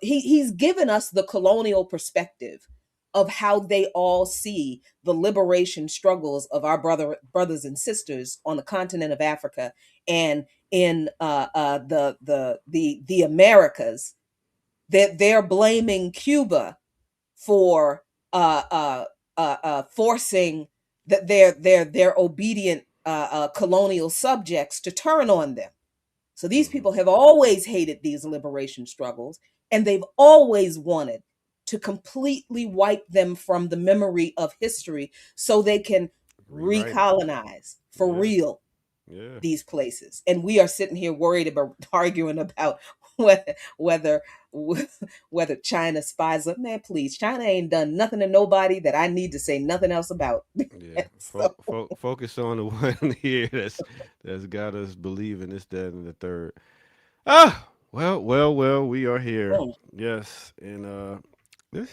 he's given us the colonial perspective of how they all see the liberation struggles of our brothers and sisters on the continent of Africa and in the Americas, that they're blaming Cuba for forcing that their obedient colonial subjects to turn on them. So these Hmm. people have always hated these liberation struggles, and they've always wanted to completely wipe them from the memory of history so they can Rewrite it. recolonize for Yeah. real Yeah. these places. And we are sitting here worried about arguing about whether whether whether China spies up. Man, please, China ain't done nothing to nobody that I need to say nothing else about. Yeah. So, Focus on the one here that's got us believing this, that, and the third. Ah, well, we are here. mm, Yes, and this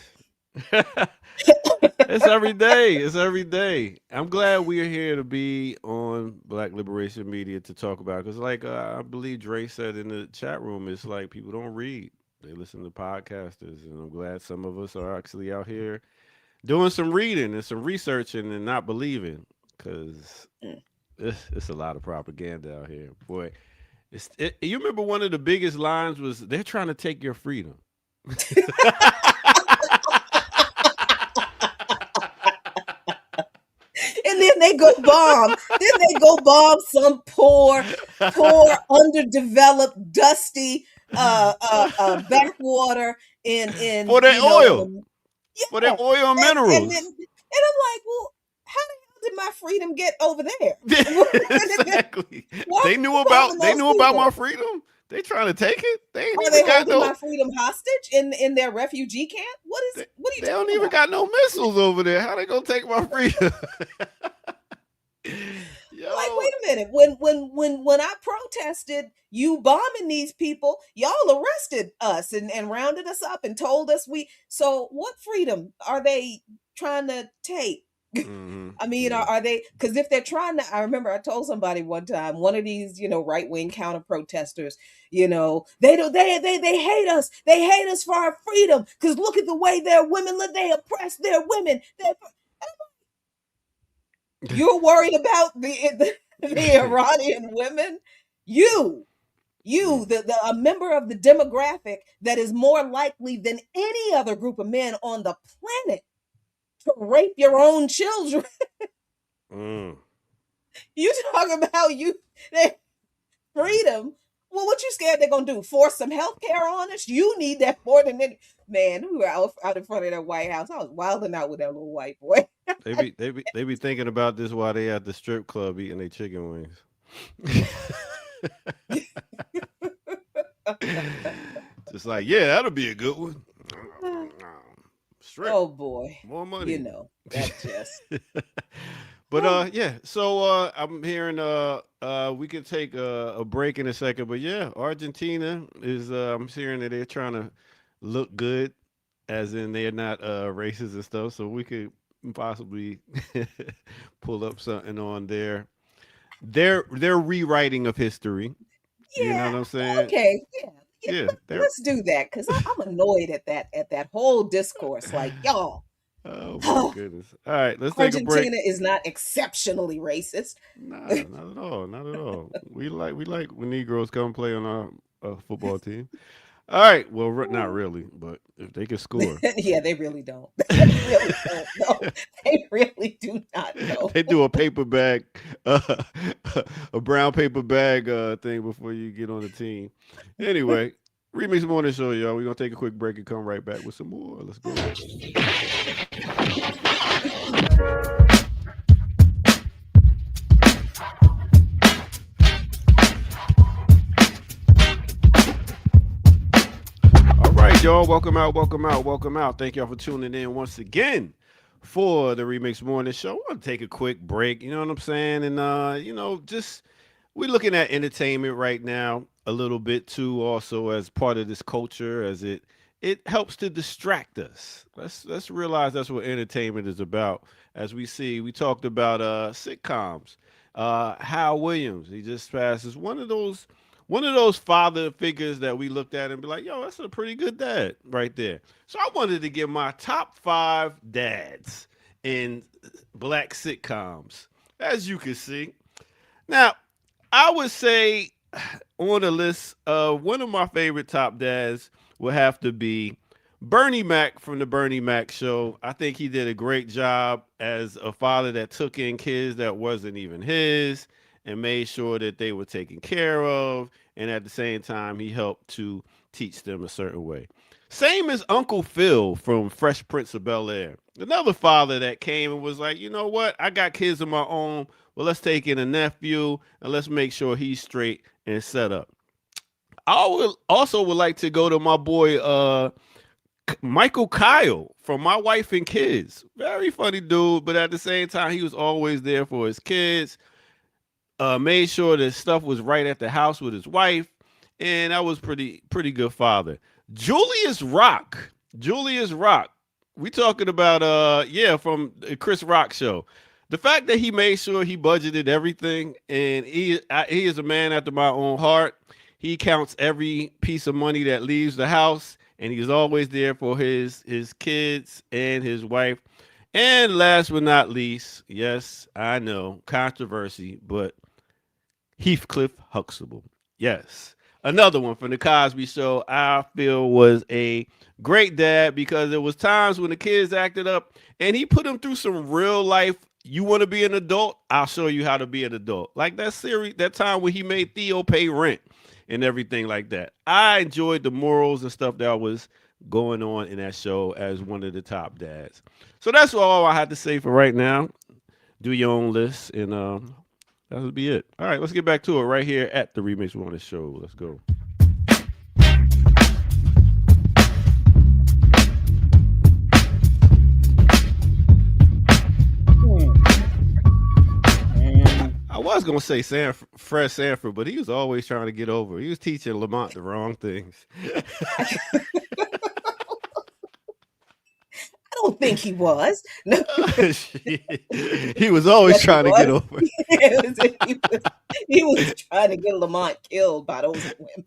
it's every day. It's every day. I'm glad we are here to be on Black Liberation Media to talk about, because, like, I believe Dre said in the chat room, it's like people don't read; they listen to podcasters, and I'm glad some of us are actually out here doing some reading and some researching and not believing, because mm. it's a lot of propaganda out here, boy. You remember one of the biggest lines was, "They're trying to take your freedom." And then they go bomb. Then they go bomb some poor, underdeveloped, dusty backwater in For that in oil. for Yeah. their oil and And minerals. then I'm like, well, how the hell did my freedom get over there? Exactly. Why are They you knew bombing those about my people? freedom. They trying to take it. They ain't Are even they got holding no. my freedom hostage in their refugee camp? They, What are you they don't talking even about? got no missiles over there. How they gonna take my freedom? Like, Yo, wait a minute. When I protested you bombing these people, y'all arrested us and rounded us up and told us so what freedom are they trying to take? I mean, yeah. are they, because if they're trying to, I remember I told somebody one time, one of these, right-wing counter protesters, they hate us. They hate us for our freedom. Because look at the way their women live, they oppress their women. You're worried about the Iranian women? You, Mm. a member of the demographic that is more likely than any other group of men on the planet to rape your own children. Mm. You talk about their freedom. Well, what you scared they're gonna do? Force some health care on us? You need that more than any man. We were out in front of that White House. I was wilding out with that little white boy. They be thinking about this while they at the strip club eating their chicken wings. Just like, yeah, that'll be a good one. Strip, Oh boy. more money. That just But yeah, so I'm hearing we could take a break in a second, but yeah, Argentina is I'm hearing that they're trying to look good, as in they're not racist and stuff, so we could possibly pull up something on their rewriting of history. You know yeah. what I'm saying? Okay. Yeah. Yeah. Yeah, they're Let's do that because I'm annoyed at that whole discourse. Like, y'all, oh my goodness. All right, let's take a break. Argentina is not exceptionally racist. Nah, not at all. Not at all. We like when Negroes come play on our football team. All right. Well, not really, but if they can score, Yeah, they really don't. They really don't know. They really do not know. they do a paper bag, a brown paper bag thing before you get on the team. Anyway, Remix Morning Show, y'all. We're gonna take a quick break and come right back with some more. Let's go. All right, y'all. Welcome out, welcome out, welcome out. Thank y'all for tuning in once again for the Remix Morning Show. We're gonna take a quick break, you know what I'm saying? And just we're looking at entertainment right now a little bit too, also as part of this culture, as it helps to distract us. Let's realize that's what entertainment is about. As we talked about sitcoms. Hal Williams, he just passed as one of those father figures that we looked at and be like, yo, that's a pretty good dad right there. So I wanted to give my top 5 dads in black sitcoms, as you can see. Now, I would say on the list, one of my favorite top dads would have to be Bernie Mac from the Bernie Mac Show. I think he did a great job as a father that took in kids that wasn't even his and made sure that they were taken care of. And at the same time, he helped to teach them a certain way. Same as Uncle Phil from Fresh Prince of Bel Air. Another father that came and was like, you know what? I got kids of my own. Well, let's take in a nephew and let's make sure he's straight and set up. I would like to go to my boy Michael Kyle from My Wife and Kids. Very funny dude, but at the same time, he was always there for his kids. Made sure that stuff was right at the house with his wife, and that was pretty good father. Julius Rock. Julius Rock. We talking about from the Chris Rock show. The fact that he made sure he budgeted everything, and he is a man after my own heart. He counts every piece of money that leaves the house, and he's always there for his kids and his wife. And last but not least, yes, I know, controversy, but Heathcliff Huxtable. Yes. Another one from the Cosby Show, I feel was a great dad because there was times when the kids acted up and he put them through some real life. You want to be an adult? I'll show you how to be an adult. Like that series, that time when he made Theo pay rent and everything like that. I enjoyed the morals and stuff that was going on in that show as one of the top dads. So that's all I had to say for right now. Do your own list, and that'll be it. All right, let's get back to it right here at the Remix Warner Show. Let's go. Hmm. Mm. I was gonna say Fred Sanford, but he was always trying to get over. He was teaching Lamont the wrong things. I don't think he was. No, Shit. He was always yes, he trying to get was. over. He was trying to get Lamont killed by those women.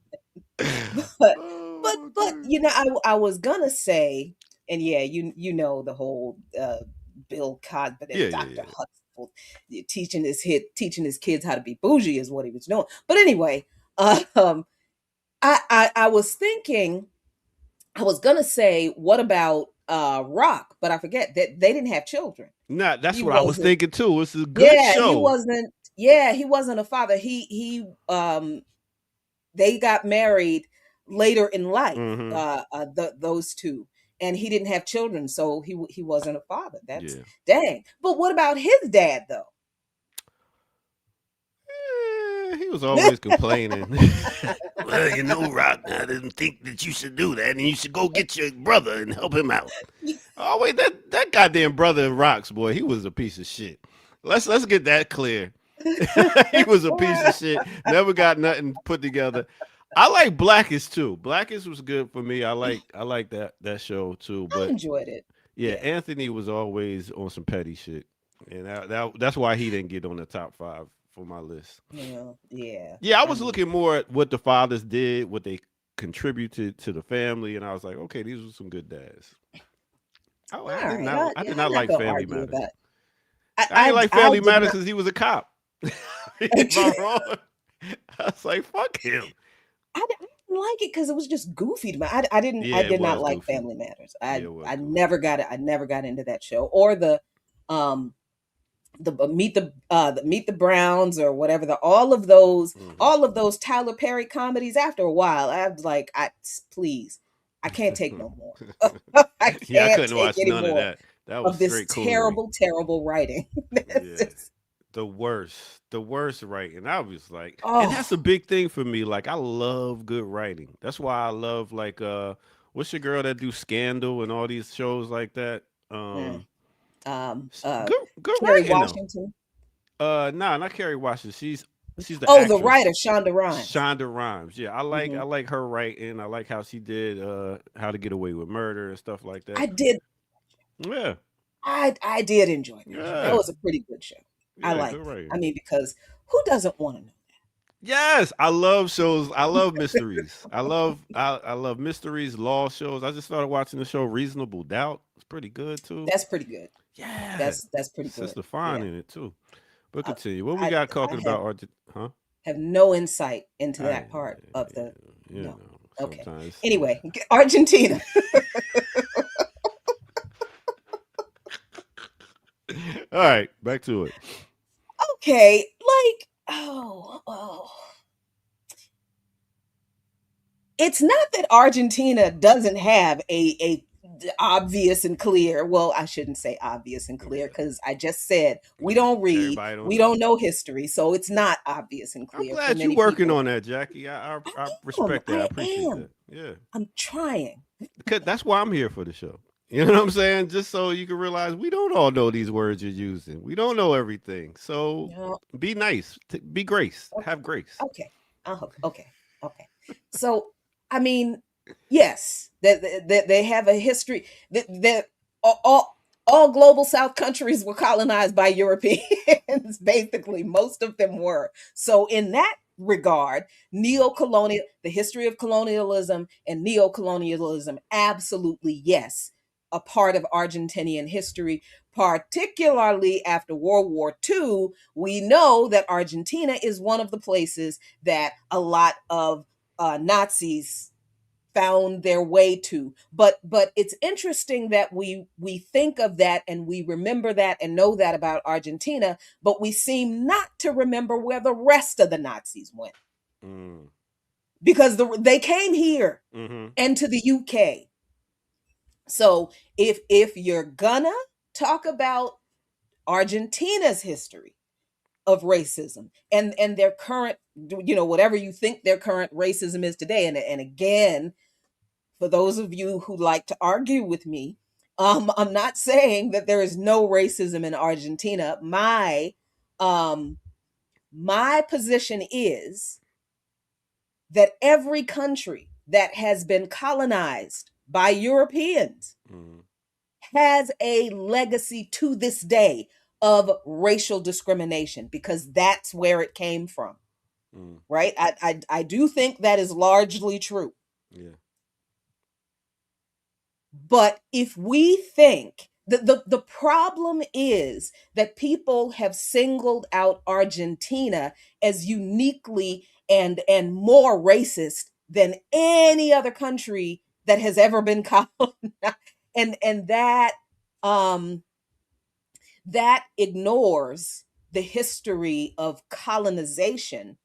But Oh but my you know, I was gonna say, and yeah, you know the whole Bill Cosby yeah, and yeah, Dr. yeah. Huxtable teaching his kids how to be bougie is what he was doing. But anyway, um, I was thinking I was gonna say, what about Rock? But I forget that they didn't have children. Nah, that's He what I was wasn't. thinking too. It's a good Yeah, he show. wasn't. Yeah, he wasn't a father. He they got married later in life. Hmm. Those two, and he didn't have children, so he wasn't a father. That's Yeah. dang. But what about his dad though? He was always complaining. Well, you know, Rock, I didn't think that you should do that, and you should go get your brother and help him out. Oh wait, that goddamn brother of Rock's boy, he was a piece of shit. Let's get that clear. He was a piece of shit. Never got nothing put together. I like Blackish too. Blackish was good for me. I like that show too. I But enjoyed it. yeah, Yeah, Anthony was always on some petty shit, and that's why he didn't get on the top five for my list. yeah, yeah. Yeah, I I was mean, looking more at what the fathers did, what they contributed to the family, and I was like, okay, these were some good dads. Oh, all right. I Yeah, did I'm not not like gonna Family argue Matters. about. I didn't like I Family did Matters not. because he was a cop. Am I wrong? I was like, fuck him. I didn't like it because it was just goofy to me. I didn't. I Yeah, it did not was like goofy. Family Matters. Yeah, it was I goofy. never got it. I never got into that show or um Meet the Browns or whatever the Hmm. all of those Tyler Perry comedies. After a while, I was like, please, I can't take no more. I Yeah, I can't couldn't take watch any none of more that. That was of this straight coonery. terrible writing. It's Yeah. just- The worst writing. I was like, and that's a oh, big thing for me. Like, I love good writing. That's why I love like what's your girl that do Scandal and all these shows like that? mm, um, S- uh, good Kerry writing though. Washington. Nah, not Carrie Washington. She's the Oh, the writer actress. Shonda Rhimes. Shonda Rhimes. Yeah, I Hmm. like her writing. I like how she did How to Get Away with Murder and stuff like that. I did. Yeah. I did enjoy that show. That Yeah. was a pretty good show. I Yeah, good liked it. I writing. mean, because who doesn't want to know? Yes, I love shows. I love mysteries. I love mysteries, law shows. I just started watching the show Reasonable Doubt. It's pretty good too. That's pretty good. Yeah, That's pretty good. Sister Fine Yeah. in it too. But I continue. What we I, got I talking about? Huh? have no insight into I, that part of the no. Okay. sometimes. Anyway, Argentina. All right, back to it. Okay, like oh. It's not that Argentina doesn't have a obvious and clear. Well, I shouldn't say obvious and clear Yeah, because I just said we yeah. don't read, Everybody don't we know. don't know history, so it's not obvious and I'm clear for glad you many working people. on that, Jackie. I I respect that. I appreciate am. that. Yeah. I'm trying. Because that's why I'm here for the show. You know what I'm saying? Just so you can realize we don't all know these words you're using. We don't know everything. So No, be nice. Be grace. okay, Have grace. okay, okay, okay. So, I mean, yes, that they have a history. That all global South countries were colonized by Europeans. Basically, most of them were. So, in that regard, the history of colonialism and neocolonialism, absolutely yes, a part of Argentinian history. Particularly after World War II, we know that Argentina is one of the places that a lot of Nazis found their way to. But it's interesting that we think of that and we remember that and know that about Argentina, but we seem not to remember where the rest of the Nazis went Mm. because they came here Hmm. and to the UK. So if you're gonna talk about Argentina's history of racism and their current, whatever you think their current racism is today, and again, for those of you who like to argue with me, I'm not saying that there is no racism in Argentina. Um my position is that every country that has been colonized by Europeans Mm, has a legacy to this day of racial discrimination, because that's where it came from, mm, right? I do think that is largely true. yeah. But if we think the problem is that people have singled out Argentina as uniquely and more racist than any other country that has ever been colonized, and um that ignores the history of colonization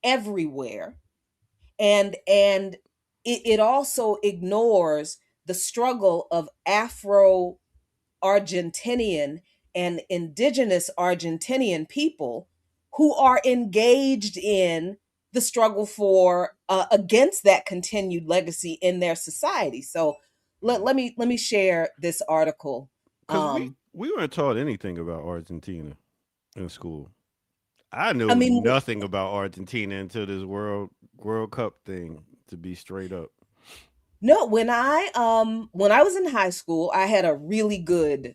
everywhere, and it also ignores the struggle of Afro Argentinian and indigenous Argentinian people who are engaged in the struggle for against that continued legacy in their society. So let me share this article. Because we um we weren't taught anything about Argentina in school. I I knew mean, nothing about Argentina until this World Cup thing. To be straight up. no, when I was in high school, I had a really good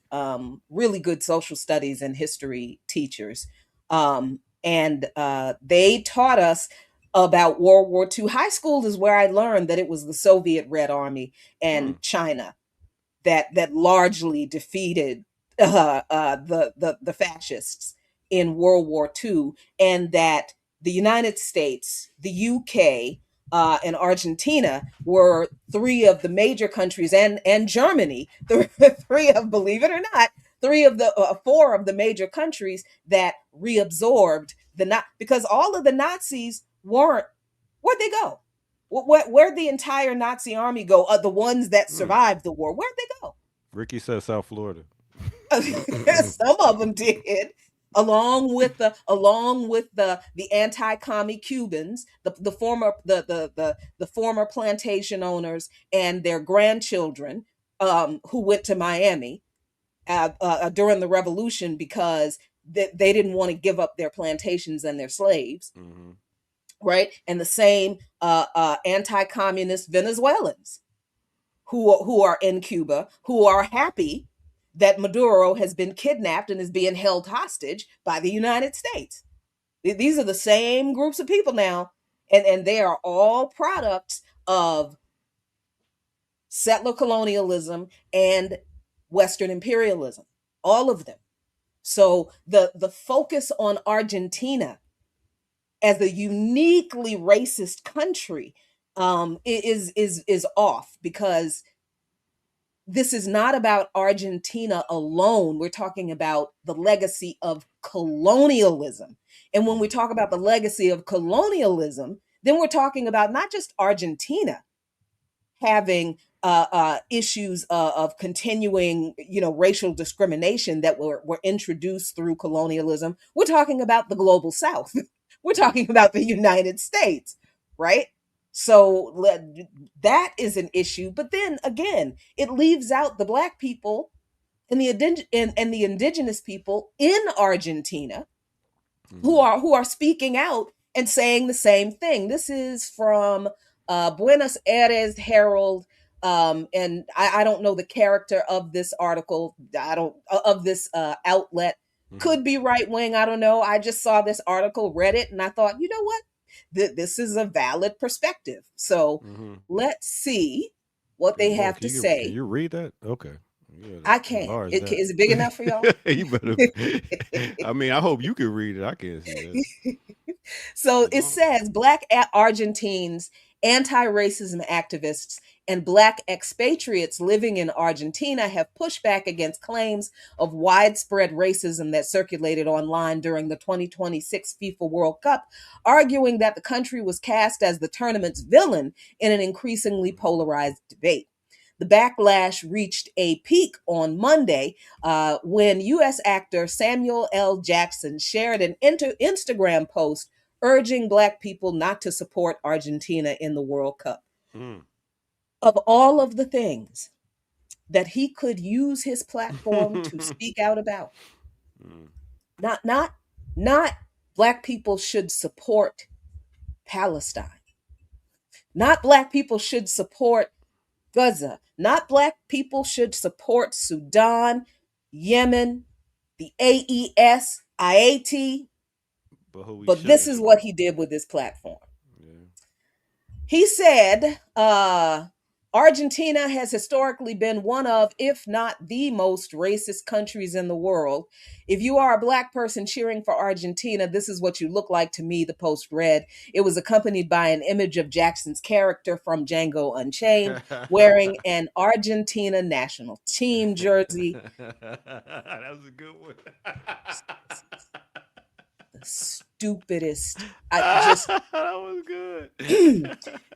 social studies and history teachers. And they taught us about World War II. High school is where I learned that it was the Soviet Red Army Mm, and China that largely defeated the fascists in World War II, and that the United States, the UK, and Argentina were three of the major countries, and Germany, three of, believe it or not, three of the four of the major countries that reabsorbed because all of the Nazis weren't. Where'd they go? Where'd the entire Nazi army go? The ones that mm. survived the war, where'd they go? Ricky said South Florida. Some of them did, along with the anti-commie Cubans, the former plantation owners and their grandchildren, who went to Miami during the revolution because they didn't want to give up their plantations and their slaves, Hmm. right? And the same anti-communist Venezuelans who are in Cuba, who are happy that Maduro has been kidnapped and is being held hostage by the United States. These are the same groups of people now, and they are all products of settler colonialism and Western imperialism, all of them. So the focus on Argentina as a uniquely racist country is off, because this is not about Argentina alone. We're talking about the legacy of colonialism. And when we talk about the legacy of colonialism, then we're talking about not just Argentina having issues of continuing, racial discrimination that were introduced through colonialism. We're talking about the global South. We're talking about the United States, right? So that is an issue. But then again, it leaves out the Black people and the indigenous people in Argentina who Hmm. are speaking out and saying the same thing. This is from Buenos Aires Herald, and I don't know the character of this article. I don't of this outlet. Hmm. Could be right wing. I don't know. I just saw this article, read it, and I thought, you know what? This is a valid perspective. So Hmm. let's see what Good they Lord, have to can say. you read that? Okay. Yeah, I can. enlarge that. Is it big enough for y'all? You better. I mean, I hope you can read it. I can't see that. So it No. says Black Argentines, anti racism activists, and Black expatriates living in Argentina have pushed back against claims of widespread racism that circulated online during the 2026 FIFA World Cup, arguing that the country was cast as the tournament's villain in an increasingly polarized debate. The backlash reached a peak on Monday when U.S. actor Samuel L. Jackson shared an Instagram post urging Black people not to support Argentina in the World Cup. Mm. Of all of the things that he could use his platform to speak out about, Mm. not Black people should support Palestine. Not Black people should support Gaza. Not Black people should support Sudan, Yemen, the AES, IAT. But who we But this shouldn't is what support. he did with his platform. Yeah. He said, Argentina has historically been one of, if not the most racist countries in the world. If you are a Black person cheering for Argentina, this is what you look like to me, the post read. It was accompanied by an image of Jackson's character from Django Unchained wearing an Argentina national team jersey. That was a good one. The stupidest. That was good.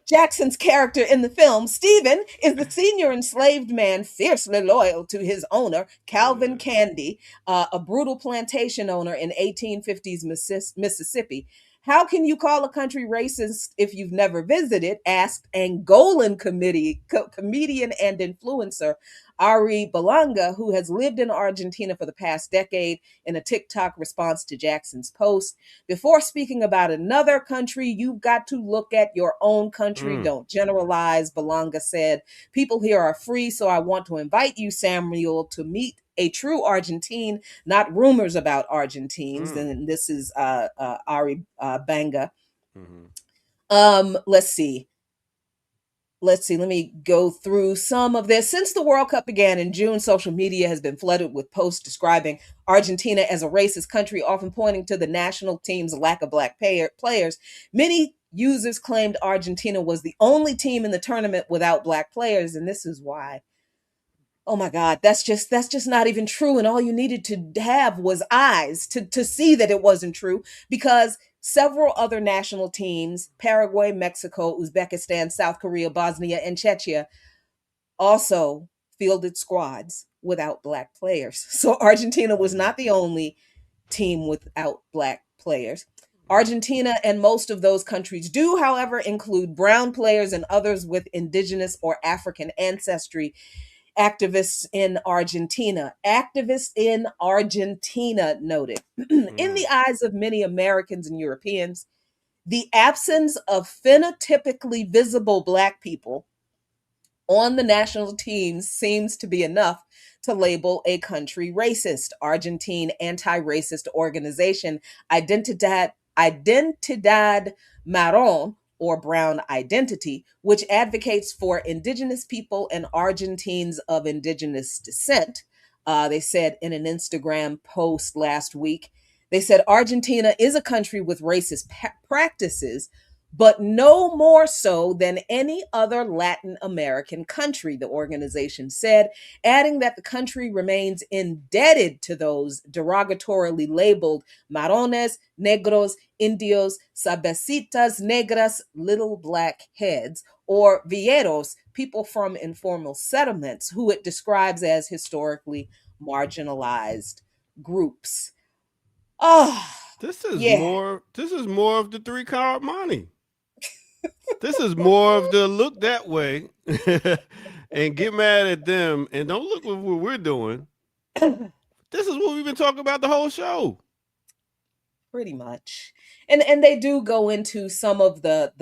Jackson's character in the film, Stephen, is the senior enslaved man fiercely loyal to his owner, Calvin Yeah. Candy, a brutal plantation owner in 1850s Mississippi. How can you call a country racist if you've never visited? Asked Angolan comedian and influencer Ari Balanga, who has lived in Argentina for the past decade, in a TikTok response to Jackson's post. Before speaking about another country, you've got to look at your own country. Mm. Don't generalize, Balanga said. People here are free, so I want to invite you, Samuel, to meet a true Argentine, not rumors about Argentines. Mm. And this is Ari Banga. Mm-hmm. Let's see. Let me go through some of this. Since the World Cup began in June, social media has been flooded with posts describing Argentina as a racist country, often pointing to the national team's lack of Black players. Many users claimed Argentina was the only team in the tournament without Black players, and this is why. Oh my God, that's just not even true. And all you needed to have was eyes to see that it wasn't true, because several other national teams, Paraguay, Mexico, Uzbekistan, South Korea, Bosnia, and Czechia, also fielded squads without Black players. So Argentina was not the only team without Black players. Argentina and most of those countries do, however, include brown players and others with indigenous or African ancestry. Activists in Argentina noted. In the eyes of many Americans and Europeans, the absence of phenotypically visible Black people on the national teams seems to be enough to label a country racist. Argentine anti-racist organization Identidad Marron, or Brown Identity, which advocates for indigenous people and Argentines of indigenous descent. They said in an Instagram post last week, they said Argentina is a country with racist practices, but no more so than any other Latin American country, the organization said, adding that the country remains indebted to those derogatorily labeled marrones, negros, indios, sabecitas negras, little black heads, or villeros, people from informal settlements, who it describes as historically marginalized groups. Oh, This is yeah. more. This is more of the 3-card money. This is more of the look that way and get mad at them and don't look at what we're doing. This is what we've been talking about the whole show. Pretty much. And they do go into some of the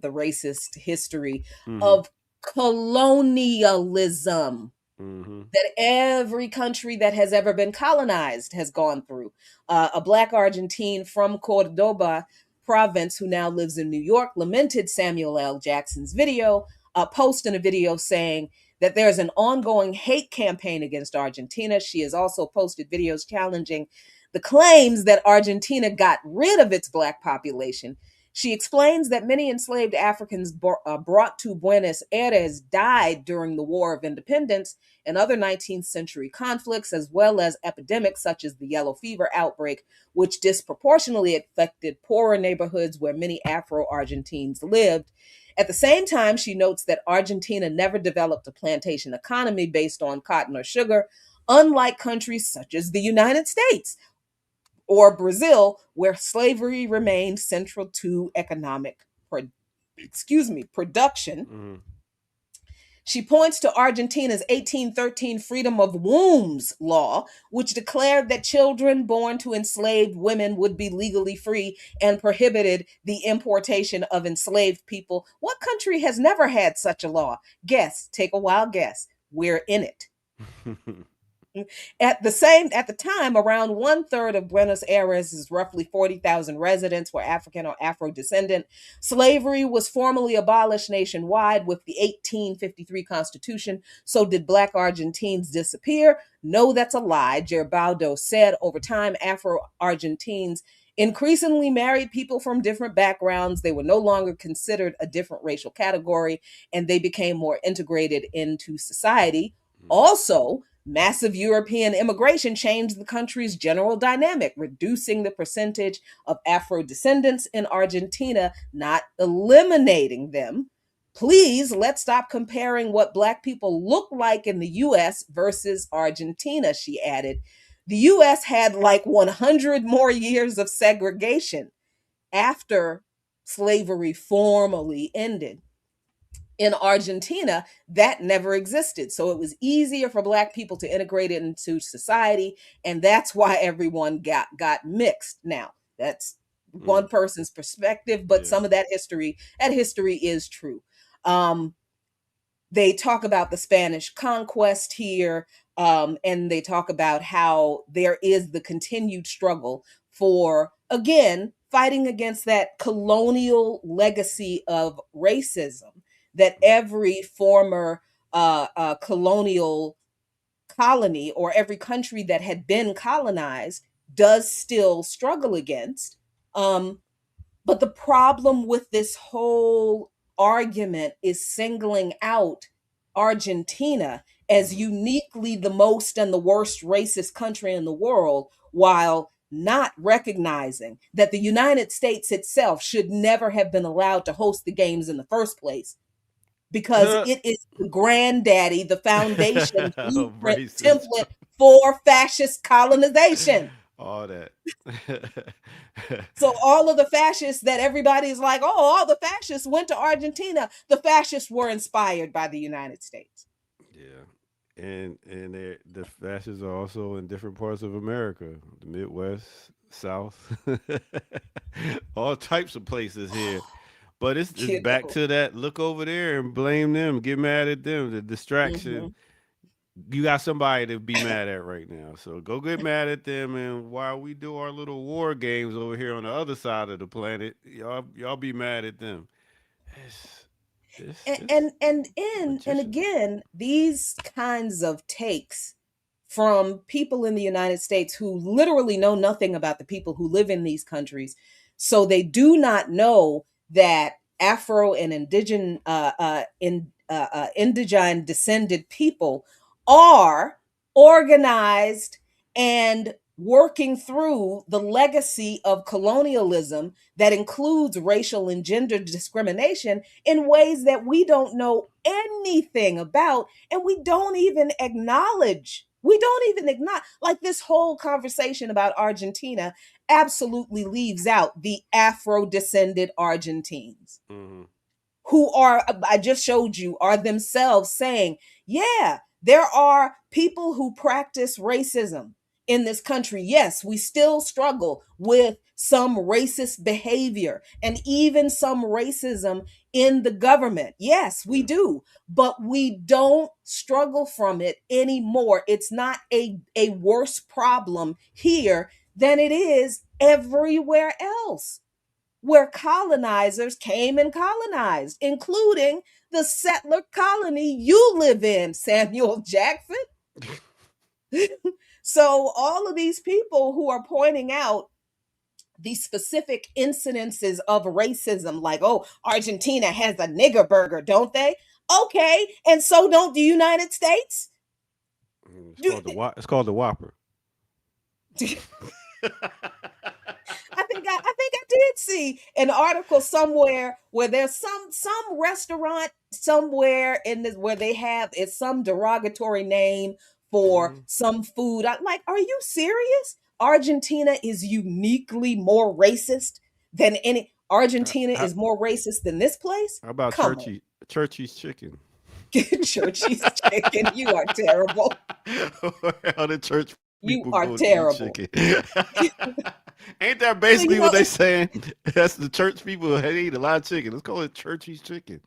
racist history of colonialism that every country that has ever been colonized has gone through. A Black Argentine from Cordoba province, who now lives in New York, lamented Samuel L. Jackson's post in a video saying that there's an ongoing hate campaign against Argentina. She has also posted videos challenging the claims that Argentina got rid of its Black population. She explains that many enslaved Africans brought to Buenos Aires died during the War of Independence and other 19th century conflicts, as well as epidemics such as the yellow fever outbreak, which disproportionately affected poorer neighborhoods where many Afro-Argentines lived. At the same time, she notes that Argentina never developed a plantation economy based on cotton or sugar, unlike countries such as the United States or Brazil, where slavery remained central to economic production. Mm-hmm. She points to Argentina's 1813 Freedom of Wombs law, which declared that children born to enslaved women would be legally free and prohibited the importation of enslaved people. What country has never had such a law? Guess, take a wild guess. We're in it. At the time, around 1/3 of Buenos Aires' roughly 40,000 residents were African or Afro-descendant. Slavery was formally abolished nationwide with the 1853 Constitution. So did Black Argentines disappear? No, that's a lie. Gerbaldo said over time, Afro-Argentines increasingly married people from different backgrounds. They were no longer considered a different racial category, and they became more integrated into society. Also, massive European immigration changed the country's general dynamic, reducing the percentage of Afro descendants in Argentina, not eliminating them. Please, let's stop comparing what Black people look like in the US versus Argentina, she added. The US had like 100 more years of segregation after slavery formally ended. In Argentina, that never existed. So it was easier for Black people to integrate it into society. And that's why everyone got mixed. Now, that's one person's perspective, but some of that history is true. They talk about the Spanish conquest here, and they talk about how there is the continued struggle for, again, fighting against that colonial legacy of racism that every former colonial colony or every country that had been colonized does still struggle against. But the problem with this whole argument is singling out Argentina as uniquely the most and the worst racist country in the world, while not recognizing that the United States itself should never have been allowed to host the games in the first place, because it is the granddaddy, the foundation, blueprint, template for fascist colonization. All that. So all of the fascists that everybody's like, oh, all the fascists went to Argentina. The fascists were inspired by the United States. Yeah. And the fascists are also in different parts of America, the Midwest, South, all types of places here. But it's back to that, look over there and blame them, get mad at them, the distraction. Mm-hmm. You got somebody to be mad at right now. So go get mad at them, and while we do our little war games over here on the other side of the planet, y'all be mad at them. And again, these kinds of takes from people in the United States who literally know nothing about the people who live in these countries. So they do not know that Afro and indigene descended people are organized and working through the legacy of colonialism that includes racial and gender discrimination in ways that we don't know anything about, and we don't even acknowledge. Like, this whole conversation about Argentina absolutely leaves out the Afro-descended Argentines, who are, I just showed you, are themselves saying, yeah, there are people who practice racism in this country. Yes, we still struggle with some racist behavior and even some racism in the government. Yes, we do, but we don't struggle from it anymore. It's not a worse problem here than it is everywhere else, where colonizers came and colonized, including the settler colony you live in, Samuel Jackson. So all of these people who are pointing out these specific incidences of racism, like, oh, Argentina has a nigger burger, don't they? Okay, and so don't the United States. It's called the Whopper. I think think I did see an article somewhere where there's some restaurant somewhere in this where they have it's some derogatory name for Mhm. some food. I'm like, are you serious? Argentina is uniquely more racist than any. Uh, Argentina How, is more racist than this place. how about Come on, Churchy's chicken? Churchy's chicken. You are terrible. How the church You people are go to eat terrible. chicken? Ain't that So basically what they saying? That's the church people. They eat a lot of chicken. Let's call it Churchy's chicken.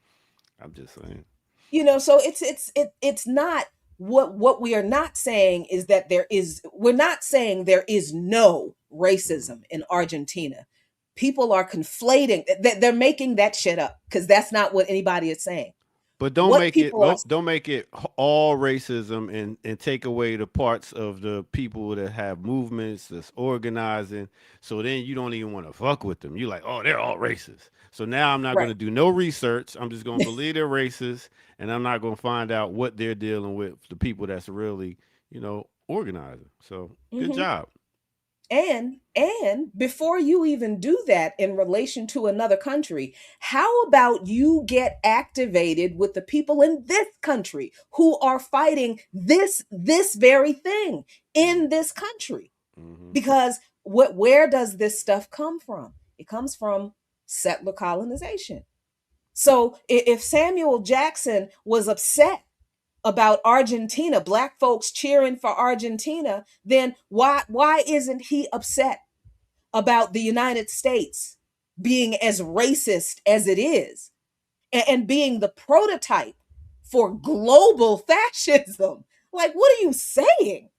I'm just saying. so it's not what we are not saying is that we're not saying there is no Mhm. racism in Argentina. People are conflating that they're making that shit up because that's not what anybody is saying. But What people are don't make it all racism and take away the parts of the people that have movements that's organizing. So then you don't even want to fuck with them. You like, oh, they're all racist. So now I'm not going right. to do no research. I'm just going to believe they're racist, and I'm not going to find out what they're dealing with. The people that's really, organizing. So good Mhm. job. And before you even do that in relation to another country, how about you get activated with the people in this country who are fighting this very thing in this country? Mm-hmm. Because where does this stuff come from? It comes from settler colonization. So if Samuel Jackson was upset about Argentina, black folks cheering for Argentina, then why isn't he upset about the United States being as racist as it is and being the prototype for global fascism? Like, what are you saying?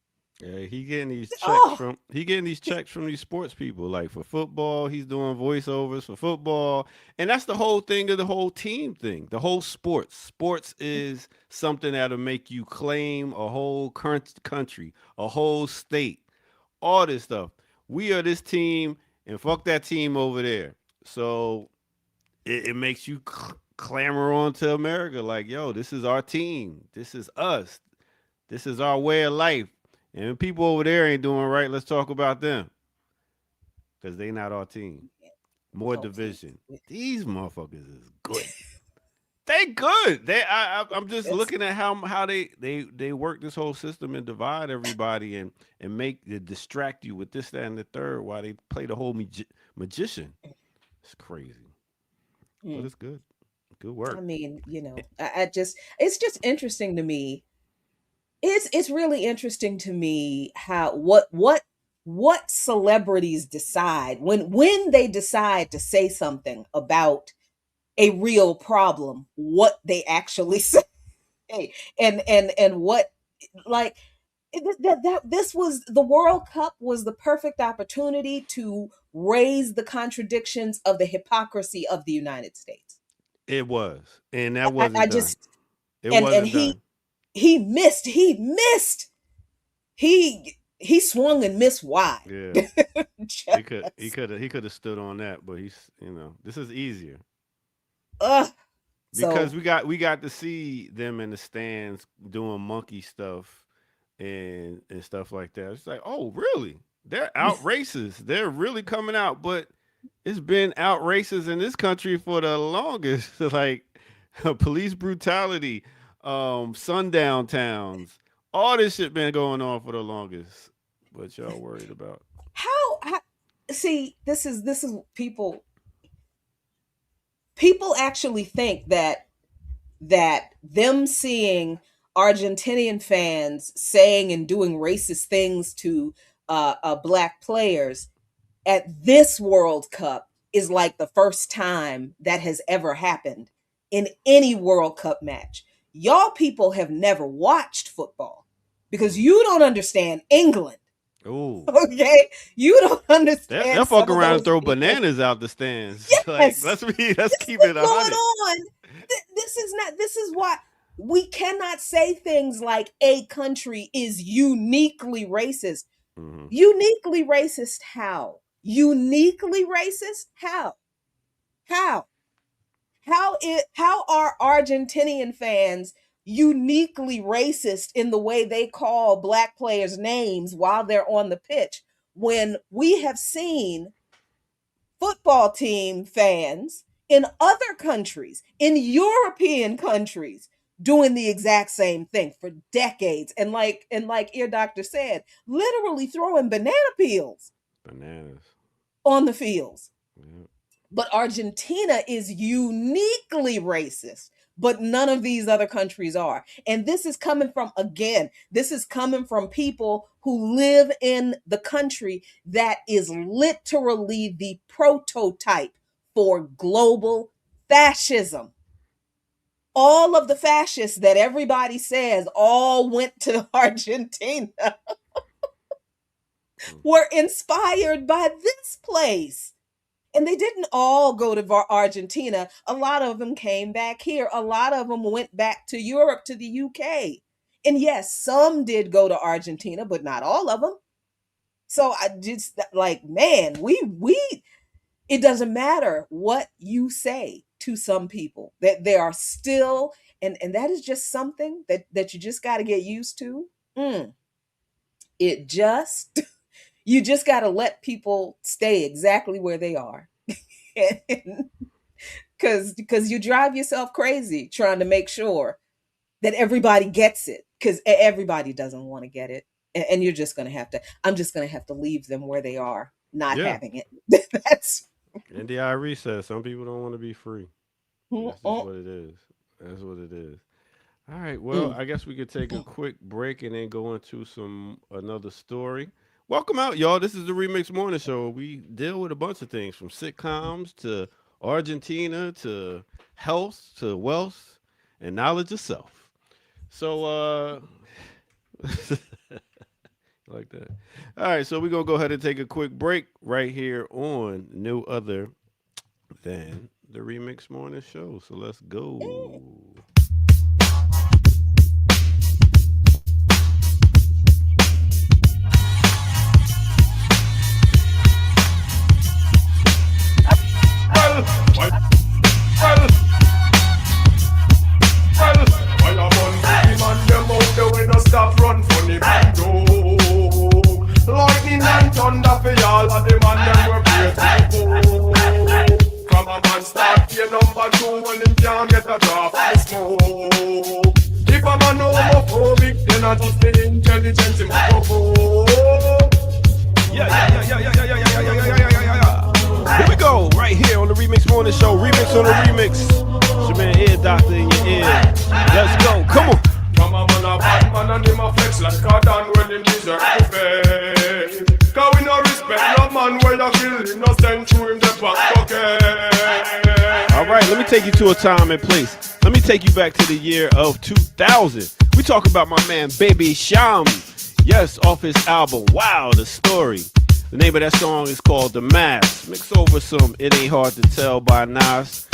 Yeah, Oh, he getting these checks from these sports people. Like for football, he's doing voiceovers for football, and that's the whole thing of the whole team thing. The whole sports. Sports is something that'll make you claim a whole country, a whole state, all this stuff. We are this team, and fuck that team over there. So it makes you clamor on to America, like, yo, this is our team. This is us. This is our way of life. And people over there ain't doing right. Let's talk about them because they not our team. More oh please. division. These motherfuckers is good. They good. I'm just It's looking at how they work this whole system and divide everybody and make it distract you with this, that, and the third while they play the whole magician. It's crazy, but mm, it's good. Good I work. mean, I just it's just interesting to me. It's really interesting to me how what celebrities decide when they decide to say something about a real problem, what they actually say, and what, like, that this was the World Cup was the perfect opportunity to raise the contradictions of the hypocrisy of the United States. It was, and that I wasn't done. just It and wasn't he done. he missed he swung and missed wide. Yeah. Just He could have stood on that, but this is easier ugh. because So we got to see them in the stands doing monkey stuff and stuff like that. It's like, oh, really? They're out racist. They're really coming out, but it's been out racist in this country for the longest. Like police brutality, sundown towns, all this shit been going on for the longest. What y'all worried about? how see this is people actually think that them seeing Argentinian fans saying and doing racist things to black players at this World Cup is like the first time that has ever happened in any World Cup match. Y'all people have never watched football because Mm. you don't understand England. Oh, Okay? You don't they'll understand fuck some of around and those throw people. bananas out the stands. Like Yes, let's this is keep it what's a going hundred. on. This is why we cannot say things like a country is uniquely racist. Mm-hmm. Uniquely racist how? Uniquely racist how? How? How are Argentinian fans uniquely racist in the way they call black players names while they're on the pitch when we have seen football team fans in other countries, in European countries, doing the exact same thing for decades. And like Ear Doctor said, literally throwing banana peels Bananas. on the fields. Yeah. But Argentina is uniquely racist, but none of these other countries are. And this is coming from, again, this is coming from people who live in the country that is literally the prototype for global fascism. All of the fascists that everybody says all went to Argentina were inspired by this place. And they didn't all go to Argentina. A lot of them came back here. A lot of them went back to Europe, to the UK. And yes, some did go to Argentina, but not all of them. So I just like, man, we it doesn't matter what you say to some people, that they are still, and that is just something that you just got to get used to. It just you just got to let people stay exactly where they are. Because you drive yourself crazy trying to make sure that everybody gets it, because everybody doesn't want to get it. And you're just going to have to, I'm just going to have to leave them where they are, not Yeah. having it. That's NDI says some people don't want to be free. That's just mm, what it is. That's what it is. All right. Well, mm. I guess we could take a quick break and then go into some another story. Welcome out, y'all. This is the Remix Morning Show. We deal with a bunch of things from sitcoms to Argentina to health to wealth and knowledge of self. So, like that. All right. So we're gonna go ahead and take a quick break right here on no other than the Remix Morning Show. So let's go. Well, well, well, well, while I'm on the man, them out there we no stop run funny bando. Lightning and thunder for y'all, and the man them were great to go. From a man start here number two, when him can't get a drop of smoke. If a man homophobic, then I just the intelligence him go. Here we go, right here on the Remix Morning Show. Remix on the remix. It's your man Ear Doctor in your ear. Let's go. Come on. From a man a bad man and him a flex like a dan when him deserve to fail. Cause we no respect no man where you kill innocent through him the back okay. All right, let me take you to a time and place. Let me take you back to the year of 2000. We talk about my man Baby Sham. Yes, off his album Wow, the Story. The name of that song is called The Mask. Mix over some It Ain't Hard to Tell by Nas.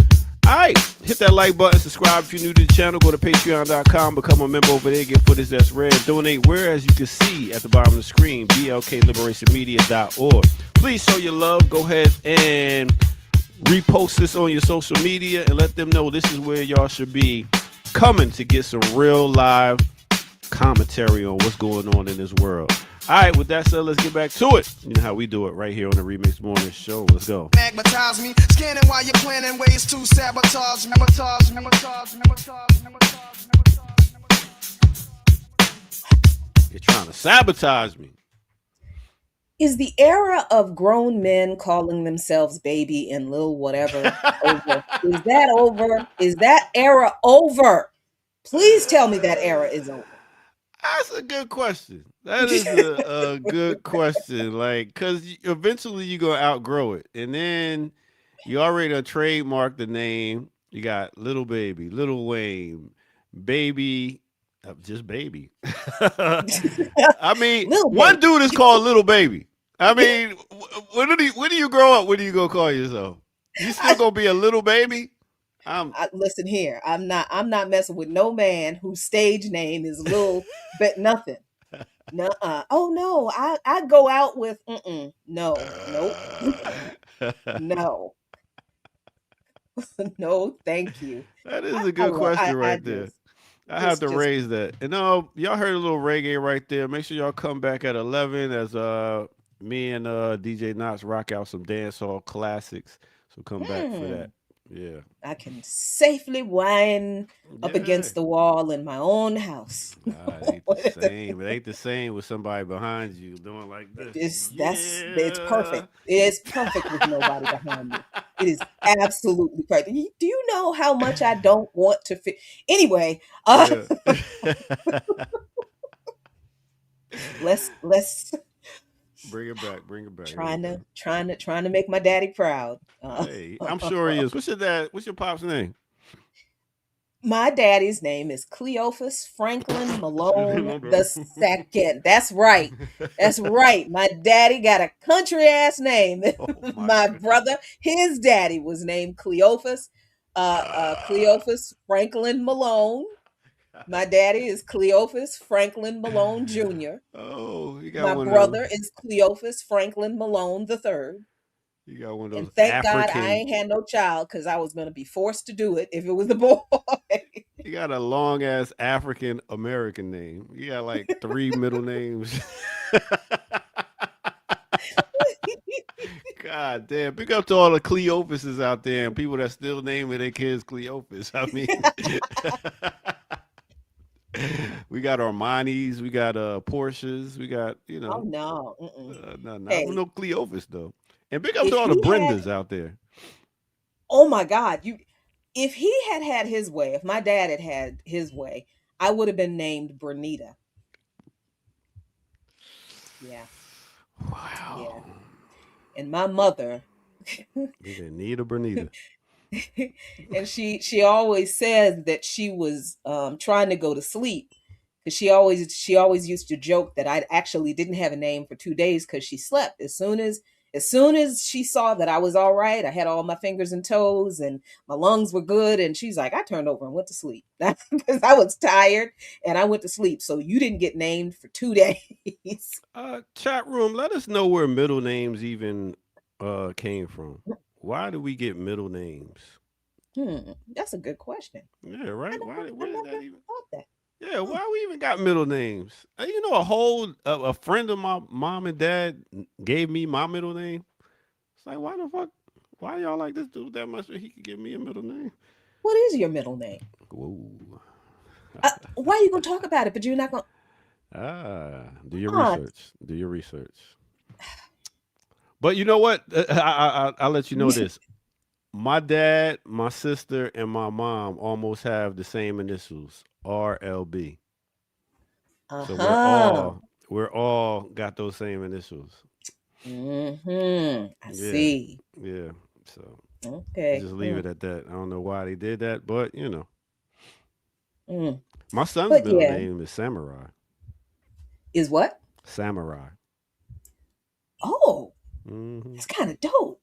Alright, hit that like button, subscribe if you're new to the channel, go to patreon.com, become a member over there, get footage that's rare, donate where, as you can see at the bottom of the screen, blkliberationmedia.org. Please show your love, go ahead and repost this on your social media and let them know this is where y'all should be coming to get some real live commentary on what's going on in this world. All right, with that said, let's get back to it. You know how we do it right here on the Remix Morning Show. Let's go. Magnetize me, scanning while you're planning ways to sabotage me. You're trying to sabotage me. Is the era of grown men calling themselves baby and lil whatever over? Is that over? Is that era over? Please tell me that era is over. That's a good question. That is a good question. Like, because eventually you're going to outgrow it. And then you already done trademarked the name. You got Little Baby, Little Wayne, Baby, just Baby. I mean, Lil one Baby. dude is called Little Baby. I mean, when do you grow up? What are you going to call yourself? You still going to be a little baby? Listen here, I'm not messing with no man whose stage name is Lil but nothing. Nuh-uh. Oh no, I go out with no, nope, no, no, thank you. That is a good question right there. Just, I have to just raise that. And y'all heard a little reggae right there. Make sure y'all come back at 11 as Me and DJ Knox rock out some dancehall classics. So come back for Hmm. that. Yeah. I can safely whine up Yeah. against the wall in my own house. It ain't the same. It ain't the same with somebody behind you doing like this. It's Yeah. perfect. It's perfect with nobody behind me. It is absolutely perfect. Do you know how much I don't want to fit? Anyway, Yeah. let's Bring it back. Bring it back. Here we trying go. to trying to make my daddy proud. Hey, I'm sure he is. What's your dad? What's your pop's name? My daddy's name is Cleophas Franklin Malone No, the no. second. That's right. That's right. My daddy got a country ass name. Oh my My god. brother, his daddy was named Cleophas, Ah. Cleophas Franklin Malone. My daddy is Cleophas Franklin Malone Jr. Oh, you got My one of those. brother is Cleophas Franklin Malone the third. You got one of And those thank God I African. ain't had no child because I was going to be forced to do it if it was a boy. You got a long ass African American name. You got like three middle names. God damn. Pick up to all the Cleophases out there and people that still naming their kids Cleophas. I mean, we got Armani's, we got Porsches, we got, Oh no. Mm-mm. no, not Hey, no Cleophas though. And pick up to if all the he had, Brendas out there. oh my God, you, if he had had his way, if my dad had had his way, I would have been named Bernita. Yeah, yeah. Wow. And my mother, Either Nita Bernita. and she always says that she was trying to go to sleep because she always used to joke that I actually didn't have a name for 2 days because she slept as soon as she saw that I was all right. I had all my fingers and toes and my lungs were good, and she's like, I turned over and went to sleep because I was tired and I went to sleep. So you didn't get named for 2 days. Chat room, let us know where middle names even came from. Why do we get middle names? That's a good question. Yeah, I right. never, I Where did that never even? thought that. Yeah, Huh. why we even got middle names? You know, a friend of my mom and dad gave me my middle name. It's like, why the fuck? Why y'all like this dude that much that he could give me a middle name? What is your middle name? Whoa. Why are you gonna talk about it, but you're not gonna? Do your Ah, research. Do your research. But you know what? I'll let you know this. My dad, my sister, and my mom almost have the same initials, RLB. So uh-huh. we're all got those same initials. I Yeah, see. yeah. So Okay. just leave it at that. I don't know why they did that, but Mm. my son's But middle yeah, name is Samurai. is what? Samurai. Oh, hmm that's kind of dope.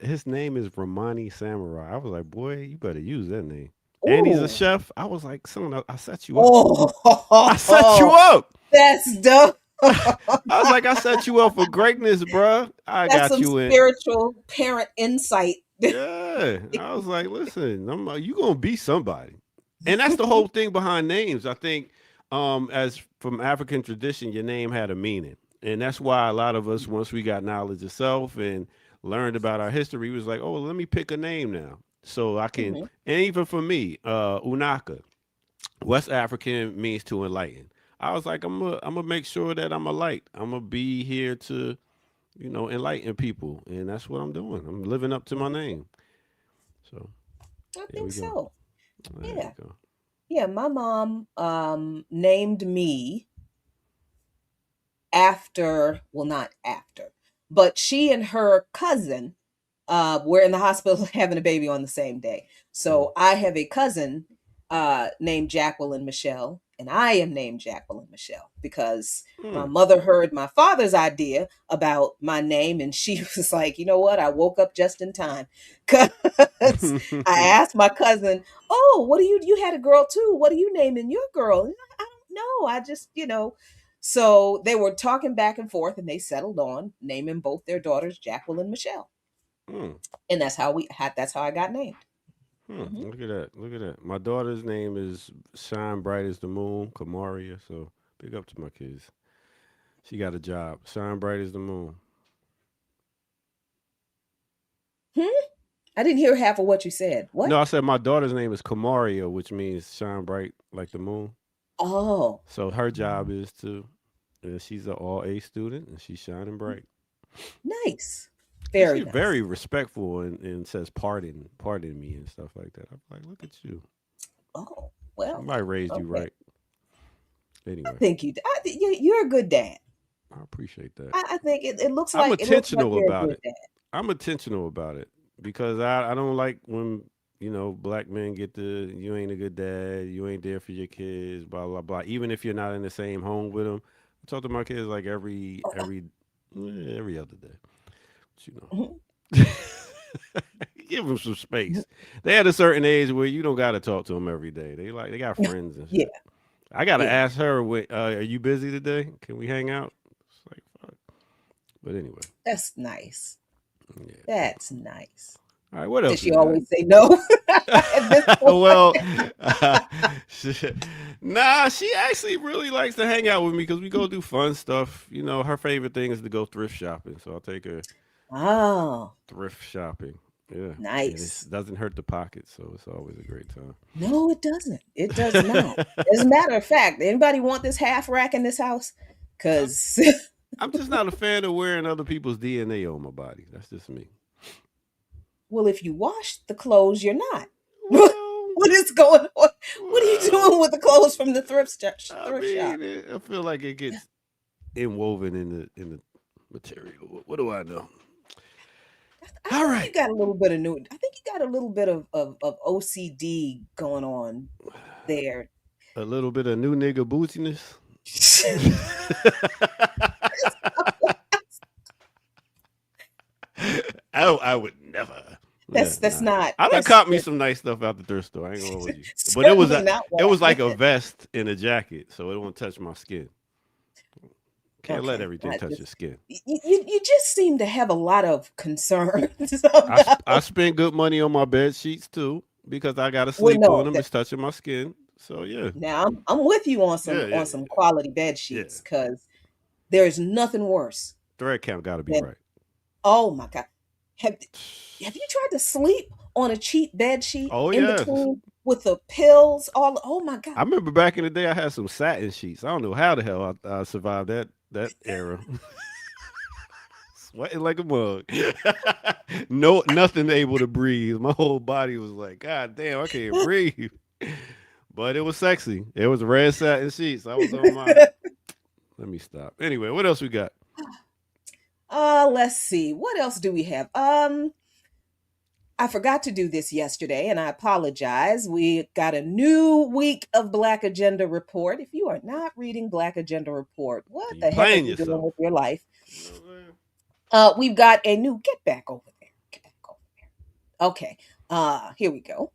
His name is Romani Samurai. I was like, boy, you better use that name. And he's a Ooh. chef. I was like, son, I set you up. I set you Oh, up. that's dope. I was like, I set you up for greatness, bruh. I That's got some you in. spiritual parent insight. Yeah. I was like, listen, you gonna be somebody. And that's the whole thing behind names. I think as from African tradition, your name had a meaning. And that's why a lot of us, once we got knowledge of self and learned about our history, was like, oh, let me pick a name now. So I can, Mhm. and even for me, Unaka, West African means to enlighten. I was like, I'm gonna make sure that I'm a light. I'm gonna be here to, enlighten people, and that's what I'm doing. I'm living up to my name. So I there we think go. so. There we Yeah. go. Yeah, my mom named me after, well, not after, but she and her cousin were in the hospital having a baby on the same day. Mm. So I have a cousin named Jacqueline Michelle, and I am named Jacqueline Michelle because my Mm. mother heard my father's idea about my name, and she was like, you know what? I woke up just in time because I asked my cousin, "Oh, what do you had a girl too? What are you naming your girl?" And I don't know. I just. So they were talking back and forth, and they settled on naming both their daughters Jacqueline Michelle, Mm. and that's how we had. That's how I got named. Hmm. Look at that. Look at that. My daughter's name is Shine Bright as the Moon, Kamaria. So big up to my kids. She got a job. Shine bright as the moon. I didn't hear half of what you said. What? No, I said my daughter's name is Kamaria, which means shine bright like the moon. Oh, So her job is to, she's an all A student and she's shining bright. nice. And Very she's nice. very respectful and says pardon me and stuff like that. I'm like, look at you. Oh, well, Somebody raised you okay. right. I Anyway, think you're a good dad. I appreciate that. I think it looks I'm like intentional you're a about good it. dad. I'm intentional about it because I don't like when black men get the you ain't a good dad, you ain't there for your kids, blah blah blah. Even if you're not in the same home with them, I talk to my kids like every other day. But, Mhm. give them some space. They at a certain age where you don't got to talk to them every day. They got friends and Yeah, shit. I gotta yeah. ask her, are you busy today? Can we hang out? It's like fuck. But anyway, That's nice. yeah. That's nice. All right, what Does else she we got? always say no at this point? Well, she, nah, she actually really likes to hang out with me because we go do fun stuff. Her favorite thing is to go thrift shopping, so I'll take her Oh, thrift shopping. Yeah, and it nice. doesn't hurt the pocket, so it's always a great time. No, it doesn't. It does not. As a matter of fact, anybody want this half rack in this house? I'm, Because, I'm just not a fan of wearing other people's DNA on my body. That's just me. well, if you wash the clothes, you're not. Well, What is going on? What are you well, doing with the clothes from the I thrift shop? mean, I feel like it gets inwoven in the material. What do I know? I All think you right. got a little bit of new. I think you got a little bit of OCD going on there. A little bit of new nigga bootsiness. I would never. Yeah, That's nah. not. I done That's caught me some nice stuff out the thrift store. I ain't gonna hold you, but certainly not it what was I like a meant. vest and a jacket, so it won't touch my skin. Can't let Okay, everything touch your skin. you just seem to have a lot of concerns I about. spent good money on my bed sheets too because I got to Well, sleep on no, them. It's touching my skin, so yeah, now I'm with you on yeah, yeah, some quality bed yeah. sheets because there's nothing worse Thread count got to be than, right. oh my God, have have you tried to sleep on a cheap bed sheet Oh in yeah, between with the pills? All, oh my God, I remember back in the day I had some satin sheets. I don't know how the hell I survived that era. Sweating like a mug. No, nothing able to breathe. My whole body was like, God damn, I can't breathe. But it was sexy. It was red satin sheets. I was on my. Let me stop. Anyway, what else we got? let's see. What else do we have? I forgot to do this yesterday and I apologize. We got a new week of Black Agenda Report. If you are not reading Black Agenda Report, what You the heck are playing you doing yourself. with your life? You know what I'm saying? We've got a new get back over there. Get back over there. Okay. Here we go.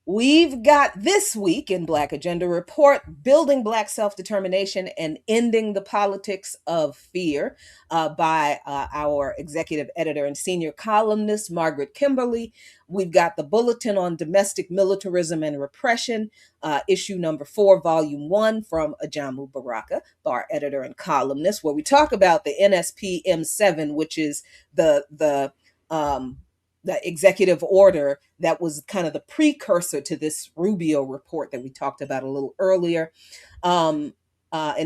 We've got this week in Black Agenda Report Building Black Self Determination and Ending the Politics of Fear by our executive editor and senior columnist, Margaret Kimberly. We've got the Bulletin on Domestic Militarism and Repression, issue number 4, volume 1, from Ajamu Baraka, our editor and columnist, where we talk about the NSP M7, which is the executive order that was kind of the precursor to this Rubio report that we talked about a little earlier. An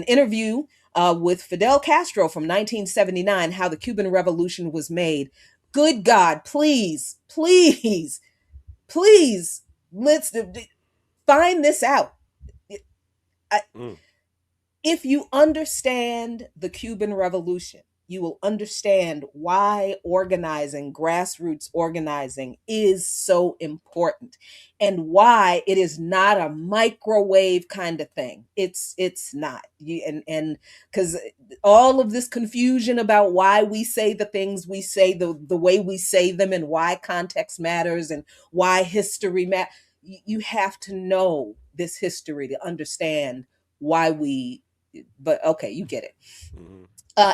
interview with Fidel Castro from 1979, how the Cuban Revolution was made. Good God, please, please, please, let's find this out. Mm. If you understand the Cuban Revolution, you will understand why organizing, grassroots organizing, is so important and why it is not a microwave kind of thing. It's not. And because all of this confusion about why we say the things we say, the way we say them, and why context matters and why history matters, you have to know this history to understand why we. But okay, you get it. Mhm.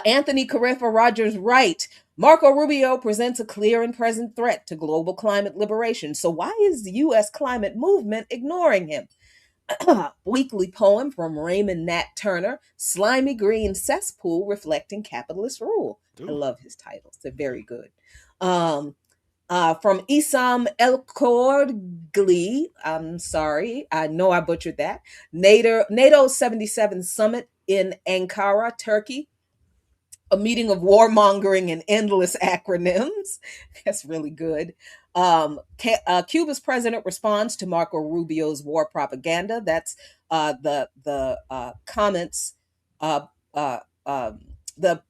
Anthony Carifa Rogers Wright. Marco Rubio presents a clear and present threat to global climate liberation. So why is the U.S. climate movement ignoring him? Weekly poem from Raymond Nat Turner, Slimy Green Cesspool Reflecting Capitalist Rule. I Ooh. love his titles. They're very good. Um, from Isam El Khorgli, I'm sorry, I know I butchered that. NATO 77 summit in Ankara, Turkey. A meeting of warmongering and endless acronyms. That's really good. Cuba's president responds to Marco Rubio's war propaganda. That's the comments, uh, uh, the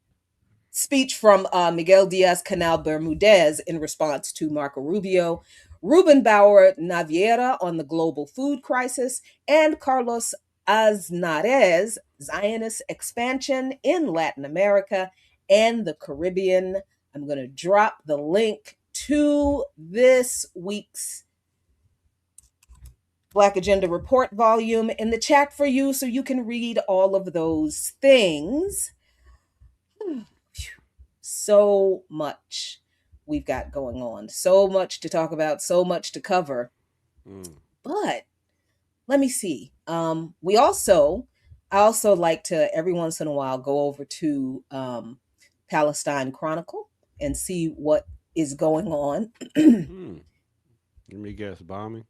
speech from Miguel Diaz Canal Bermudez in response to Marco Rubio, Ruben Bauer Naviera on the global food crisis, and Carlos Aznarez, Zionist expansion in Latin America and the Caribbean. I'm going to drop the link to this week's Black Agenda Report volume in the chat for you so you can read all of those things. So much we've got going on, so much to talk about, so much to cover. But let me see. I also like to every once in a while go over to Palestine Chronicle and see what is going on. Give me a guess, bombing.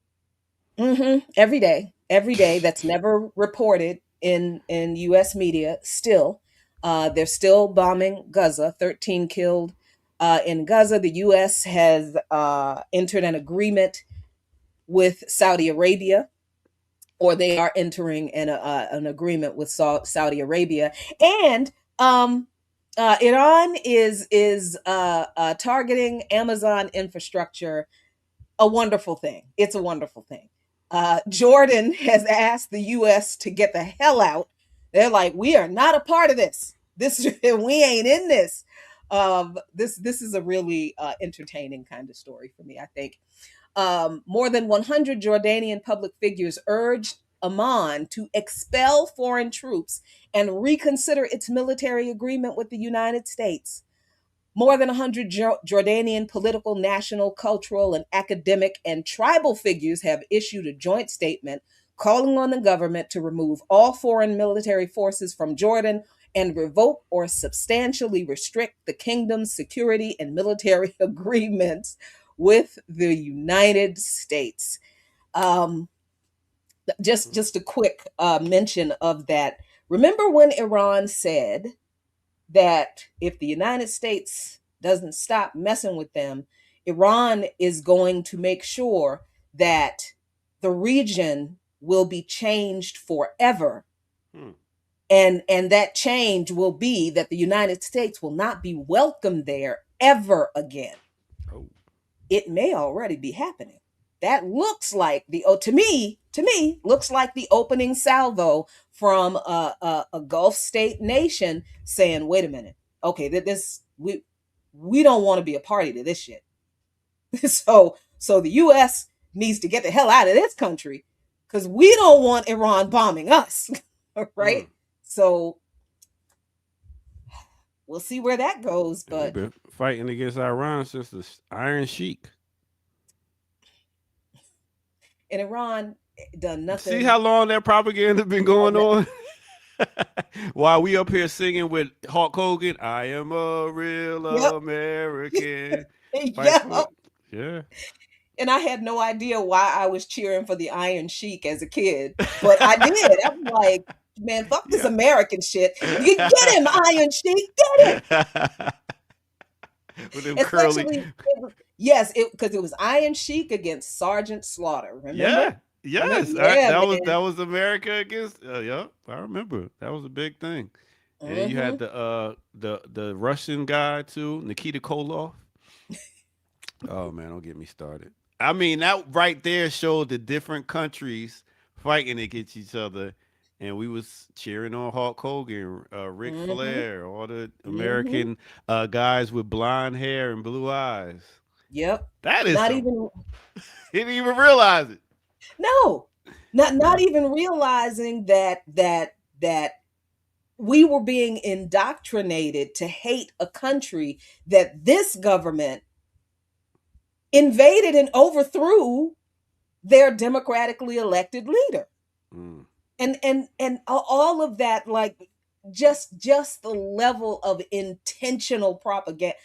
Every day. That's never reported in U.S. media. Still, they're still bombing Gaza. 13 killed in Gaza. The U.S. has entered an agreement with Saudi Arabia, or they are entering an agreement with Saudi Arabia, and Iran is targeting Amazon infrastructure. A wonderful thing. It's a wonderful thing. Jordan has asked the U.S. to get the hell out. They're like, we are not a part of this. We ain't in this. This is a really entertaining kind of story for me, I think. More than 100 Jordanian public figures urged Amman to expel foreign troops and reconsider its military agreement with the United States. More than 100 Jordanian political, national, cultural, and academic and tribal figures have issued a joint statement calling on the government to remove all foreign military forces from Jordan and revoke or substantially restrict the kingdom's security and military agreements with the United States. Just a quick mention of that. Remember when Iran said that if the United States doesn't stop messing with them, Iran is going to make sure that the region will be changed forever. And that change will be that the United States will not be welcome there ever again. It may already be happening. That looks like to me looks like the opening salvo from a Gulf state nation saying, wait a minute, okay, we don't want to be a party to this shit. So the US needs to get the hell out of this country because we don't want Iran bombing us. Right? So we'll see where that goes. But been fighting against Iran since the Iron Sheik. And Iran done nothing. See how long that propaganda been going on? While we up here singing with Hulk Hogan, I am a real American. Yeah. And I had no idea why I was cheering for the Iron Sheik as a kid, but I did. I'm like, man, fuck this American shit. You get him, Iron Sheik, get him. With them curly. Yes, because it was Iron Sheik against Sergeant Slaughter. Remember? Yeah. Yes, that was America against. Yeah, I remember. That was a big thing. And you had the Russian guy too, Nikita Koloff. Oh man, don't get me started. I mean, that right there showed the different countries fighting against each other, and we was cheering on Hulk Hogan, Ric Flair, all the American guys with blonde hair and blue eyes. Yep, that is not even. He didn't even realize it. No, not even realizing that we were being indoctrinated to hate a country that this government invaded and overthrew their democratically elected leader. And all of that, like just the level of intentional propaganda.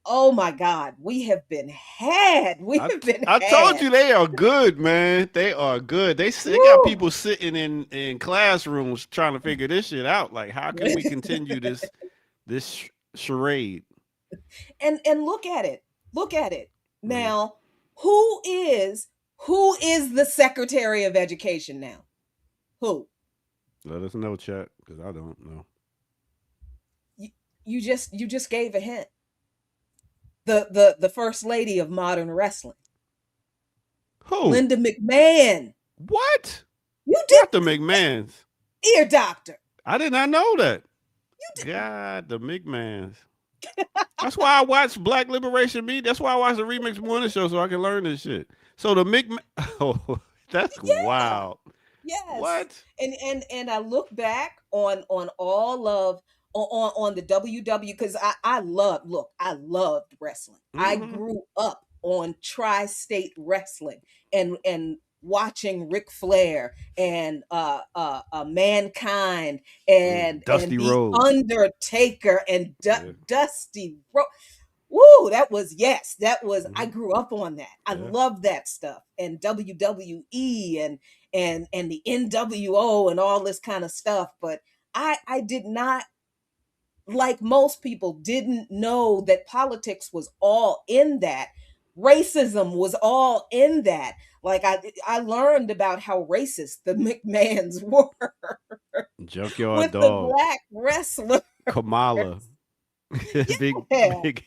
Oh my God, we have been had. We I have been I told had. you they are good, man. They are good. They got Woo. people sitting in classrooms trying to figure this shit out. Like, how can we continue this charade? And look at it. Look at it. Mhm. Now, who is who is the Secretary of Education now? Who? Let us know, chat, because I don't know. You, you just gave a hint. The first lady of modern wrestling, Who? Linda McMahon. What? You did Not the McMahons. ear doctor. I did not know that. You did. God, the McMahons. That's why I watch Black Liberation Media. That's why I watch the Remix Morning Show so I can learn this shit. So the McMahon. Oh, that's Yeah. wild. Yes. What? And I look back on all of on the WW because I love look, I loved wrestling. I Mm-hmm. grew up on tri-state wrestling and watching Ric Flair and Mankind and Dusty the Rhodes. Undertaker and Yeah. Dusty Rhodes. Woo, that was yes, that was I Mhm. grew up on that. I Yeah. love that stuff. And WWE and the NWO and all this kind of stuff. But I did not, like most people, didn't know that politics was all in that. Racism was all in that. Like I learned about how racist the McMahons were Junkyard with the Dog. black wrestlers. Kamala. big, Yeah. big.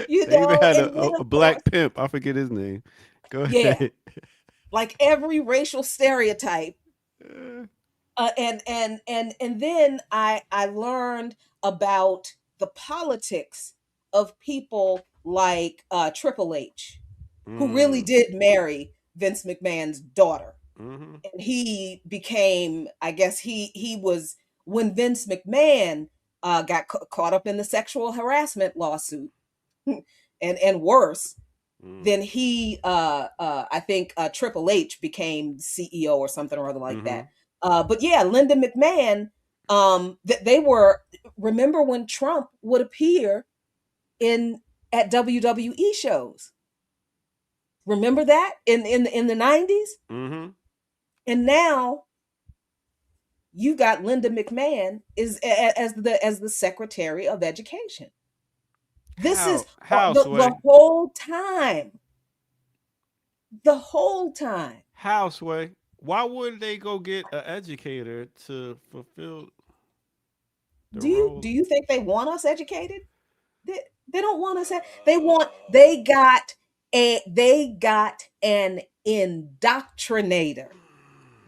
You They even know, had and then a of black course, pimp. I forget his name. Go yeah, ahead. like every racial stereotype. And then I learned about the politics of people like Triple H, who really Mm. did marry Vince McMahon's daughter, Mm-hmm. and he became, I guess he was when Vince McMahon got caught up in the sexual harassment lawsuit, and worse. Mm. Then he, I think Triple H became CEO or something or other like Mm-hmm. that. But yeah, Linda McMahon, they were. Remember when Trump would appear in at WWE shows? Remember that in the 90s? Mm-hmm. And now you got Linda McMahon as the Secretary of Education. This is How, the Sway? whole time. The whole time. How, Sway? Why wouldn't they go get an educator to fulfill the role? Do you think they want us educated? They don't want us. They got an indoctrinator.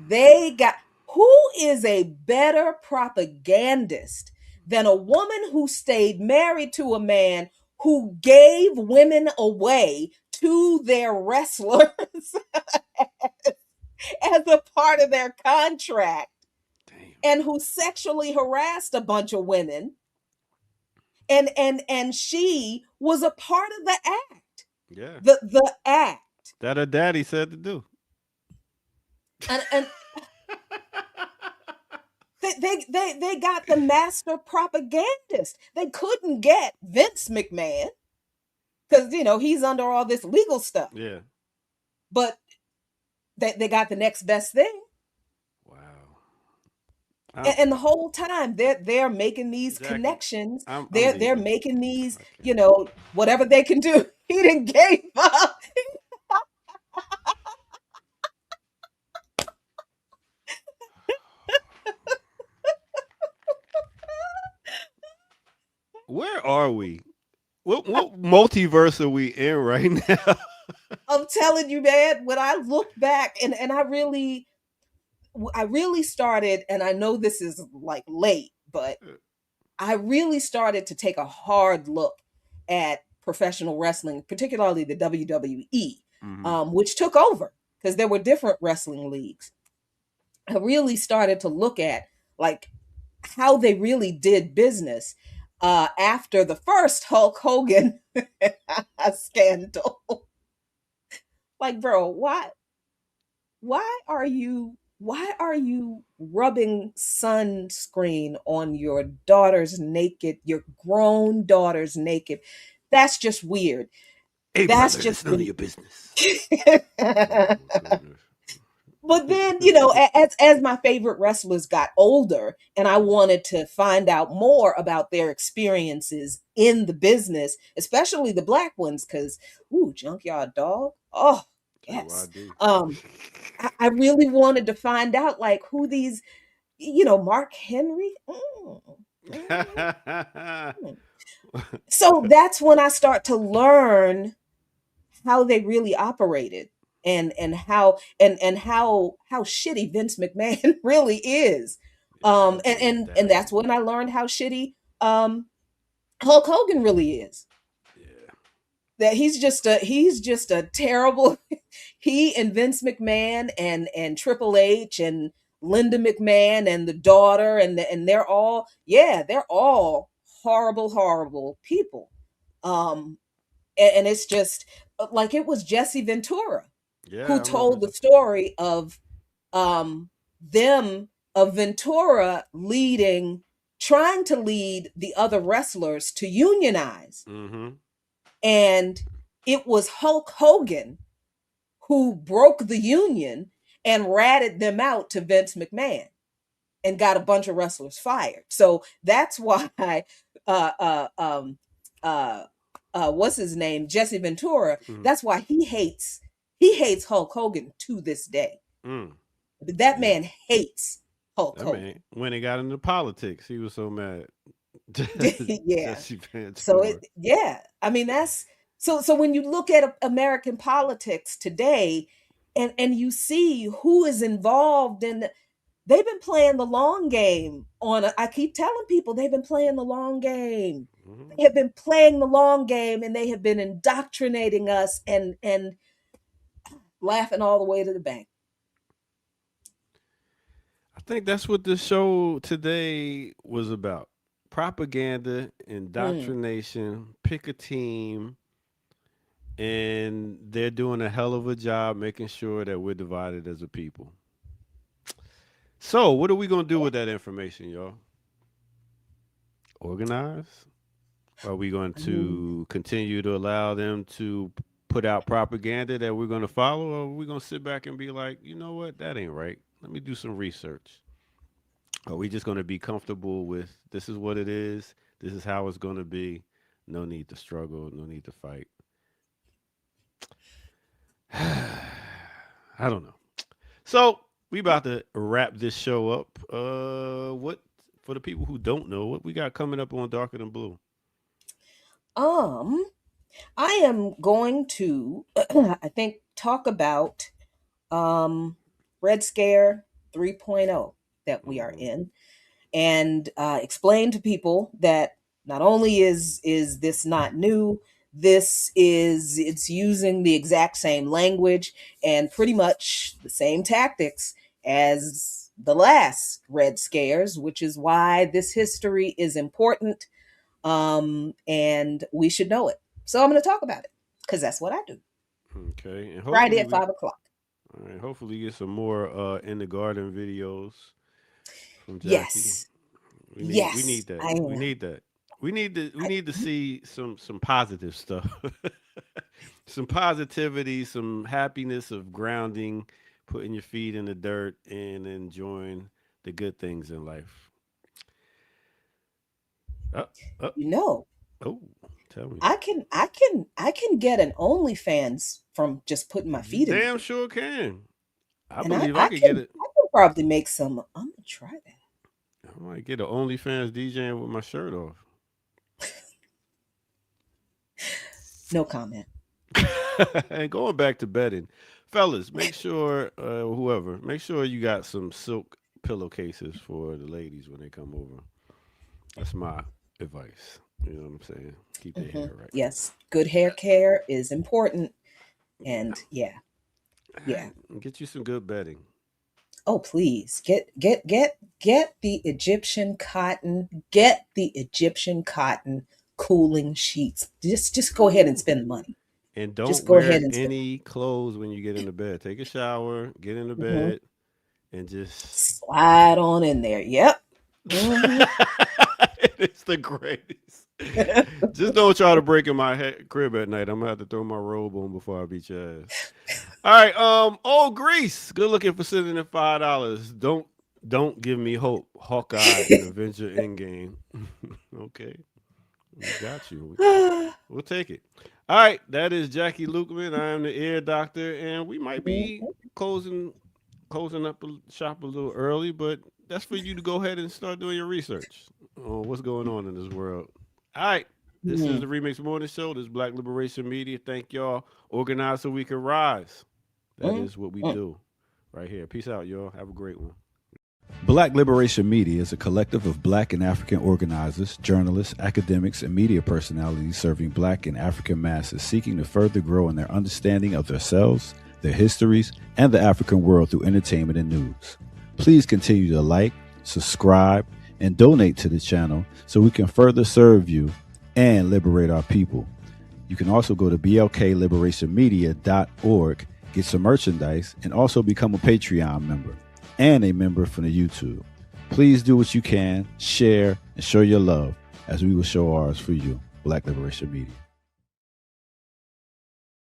They got who is a better propagandist than a woman who stayed married to a man who gave women away to their wrestlers as a part of their contract Damn. and who sexually harassed a bunch of women, and she was a part of the act, Yeah. the act. That her daddy said to do. And they got the master propagandist. They couldn't get Vince McMahon because he's under all this legal stuff, Yeah. but they got the next best thing. Wow. And the whole time they're making these Jackie, connections. I'm They're leaving. making these, I can't. whatever they can do. He didn't gave up. Where are we? What multiverse are we in right now? I'm telling you, man, when I look back and I really started, and I know this is like late, but I really started to take a hard look at professional wrestling, particularly the WWE, Mhm. which took over because there were different wrestling leagues. I really started to look at like how they really did business after the first Hulk Hogan scandal. Like, bro, why are you why are you rubbing sunscreen on your daughter's naked, your grown daughter's naked? That's just weird. Hey, That's brother, just it's none of your business. But then, you know, as my favorite wrestlers got older and I wanted to find out more about their experiences in the business, especially the black ones, because ooh, Junkyard Dog. Oh, yes. JYD. I really wanted to find out like who these, you know, Mark Henry. Mm. So that's when I start to learn how they really operated and how shitty Vince McMahon really is. And that's when I learned how shitty Hulk Hogan really is. Yeah. That he's just a terrible he and Vince McMahon and Triple H and Linda McMahon and the daughter and they're all horrible people. Um and it's just like it was Jesse Ventura Yeah, I who remember. told the story of um them of Ventura trying to lead the other wrestlers to unionize, Mm-hmm. and it was Hulk Hogan who broke the union and ratted them out to Vince McMahon and got a bunch of wrestlers fired. So that's why uh uh um uh what's his name, Jesse Ventura, Mm. that's why he hates Hulk Hogan to this day. Mm. That Yeah. man hates Hulk That Hogan. man, when he got into politics, he was so mad. Yeah. Jesse Ventura. So I mean that's so when you look at American politics today and you see who is involved in, they've been playing the long game I keep telling people they've been playing the long game. Mhm. They have been playing the long game and they have been indoctrinating us and laughing all the way to the bank. I think that's what the show today was about. Propaganda, indoctrination, pick a team, and they're doing a hell of a job making sure that we're divided as a people. So, what are we going to do with that information, y'all? Organize? Are we going I mean, to continue to allow them to put out propaganda that we're going to follow, or are we going to sit back and be like, you know what, that ain't right? Let me do some research. Are we just going to be comfortable with this is what it is? This is how it's going to be. No need to struggle. No need to fight. I don't know. So we about to wrap this show up. What for the people who don't know what we got coming up on Darker Than Blue? I am going to I think talk about Red Scare 3.0 that we are Mhm. in, and explain to people that not only is this not new, it's using the exact same language and pretty much the same tactics as the last Red Scares, which is why this history is important, and we should know it. So I'm going to talk about it because that's what I do. Okay, and Friday hopefully at we 5 o'clock. all right. Hopefully get some more in the garden videos from Jackie. Yes, We yes, need that. I We am. need that. We I, need to see some positive stuff. Some positivity, some happiness of grounding, putting your feet in the dirt and enjoying the good things in life. Oh, oh, you know, oh, tell me. I can get an OnlyFans from just putting my You feet in the damn dirt, sure can. I and I believe I I could get can it. I can probably make some. I'm gonna try that. I might get an OnlyFans DJing with my shirt off. No comment. And going back to bedding, fellas, make sure make sure you got some silk pillowcases for the ladies when they come over. That's my advice. You know what I'm saying? Keep their hair right. Yes, good hair care is important, Yeah. and yeah. And get you some good bedding. Oh, please get the Egyptian cotton. Get the Egyptian cotton cooling sheets. Just go ahead and Ooh. spend the money. And Just don't go ahead wear and spend. any clothes when you get into bed. Take a shower, get into Mhm. bed, and just Slide on in there. Yep. Mhm. it's the greatest. Just don't try to break in my crib at night. I'm gonna have to throw my robe on before I beat your ass. All right, old Grease, good looking for sending in $5. Don't give me hope. Hawkeye and Avenger Endgame. Okay, we got you. We'll take it. All right, that is Jackie Lukeman. I am the ear doctor, and we might be closing up the shop a little early, but that's for you to go ahead and start doing your research on what's going on in this world. All right. This is the Remix Morning Show. This is Black Liberation Media. Thank y'all. Organize so we can rise. That is what we do right here. Peace out, y'all. Have a great one. Black Liberation Media is a collective of Black and African organizers, journalists, academics, and media personalities serving Black and African masses seeking to further grow in their understanding of themselves, their histories, and the African world through entertainment and news. Please continue to like, subscribe, and donate to the channel so we can further serve you and liberate our people. You can also go to blkliberationmedia.org, get some merchandise, and also become a Patreon member and a member from the YouTube. Please do what you can, share, and show your love as we will show ours for you. Black Liberation Media.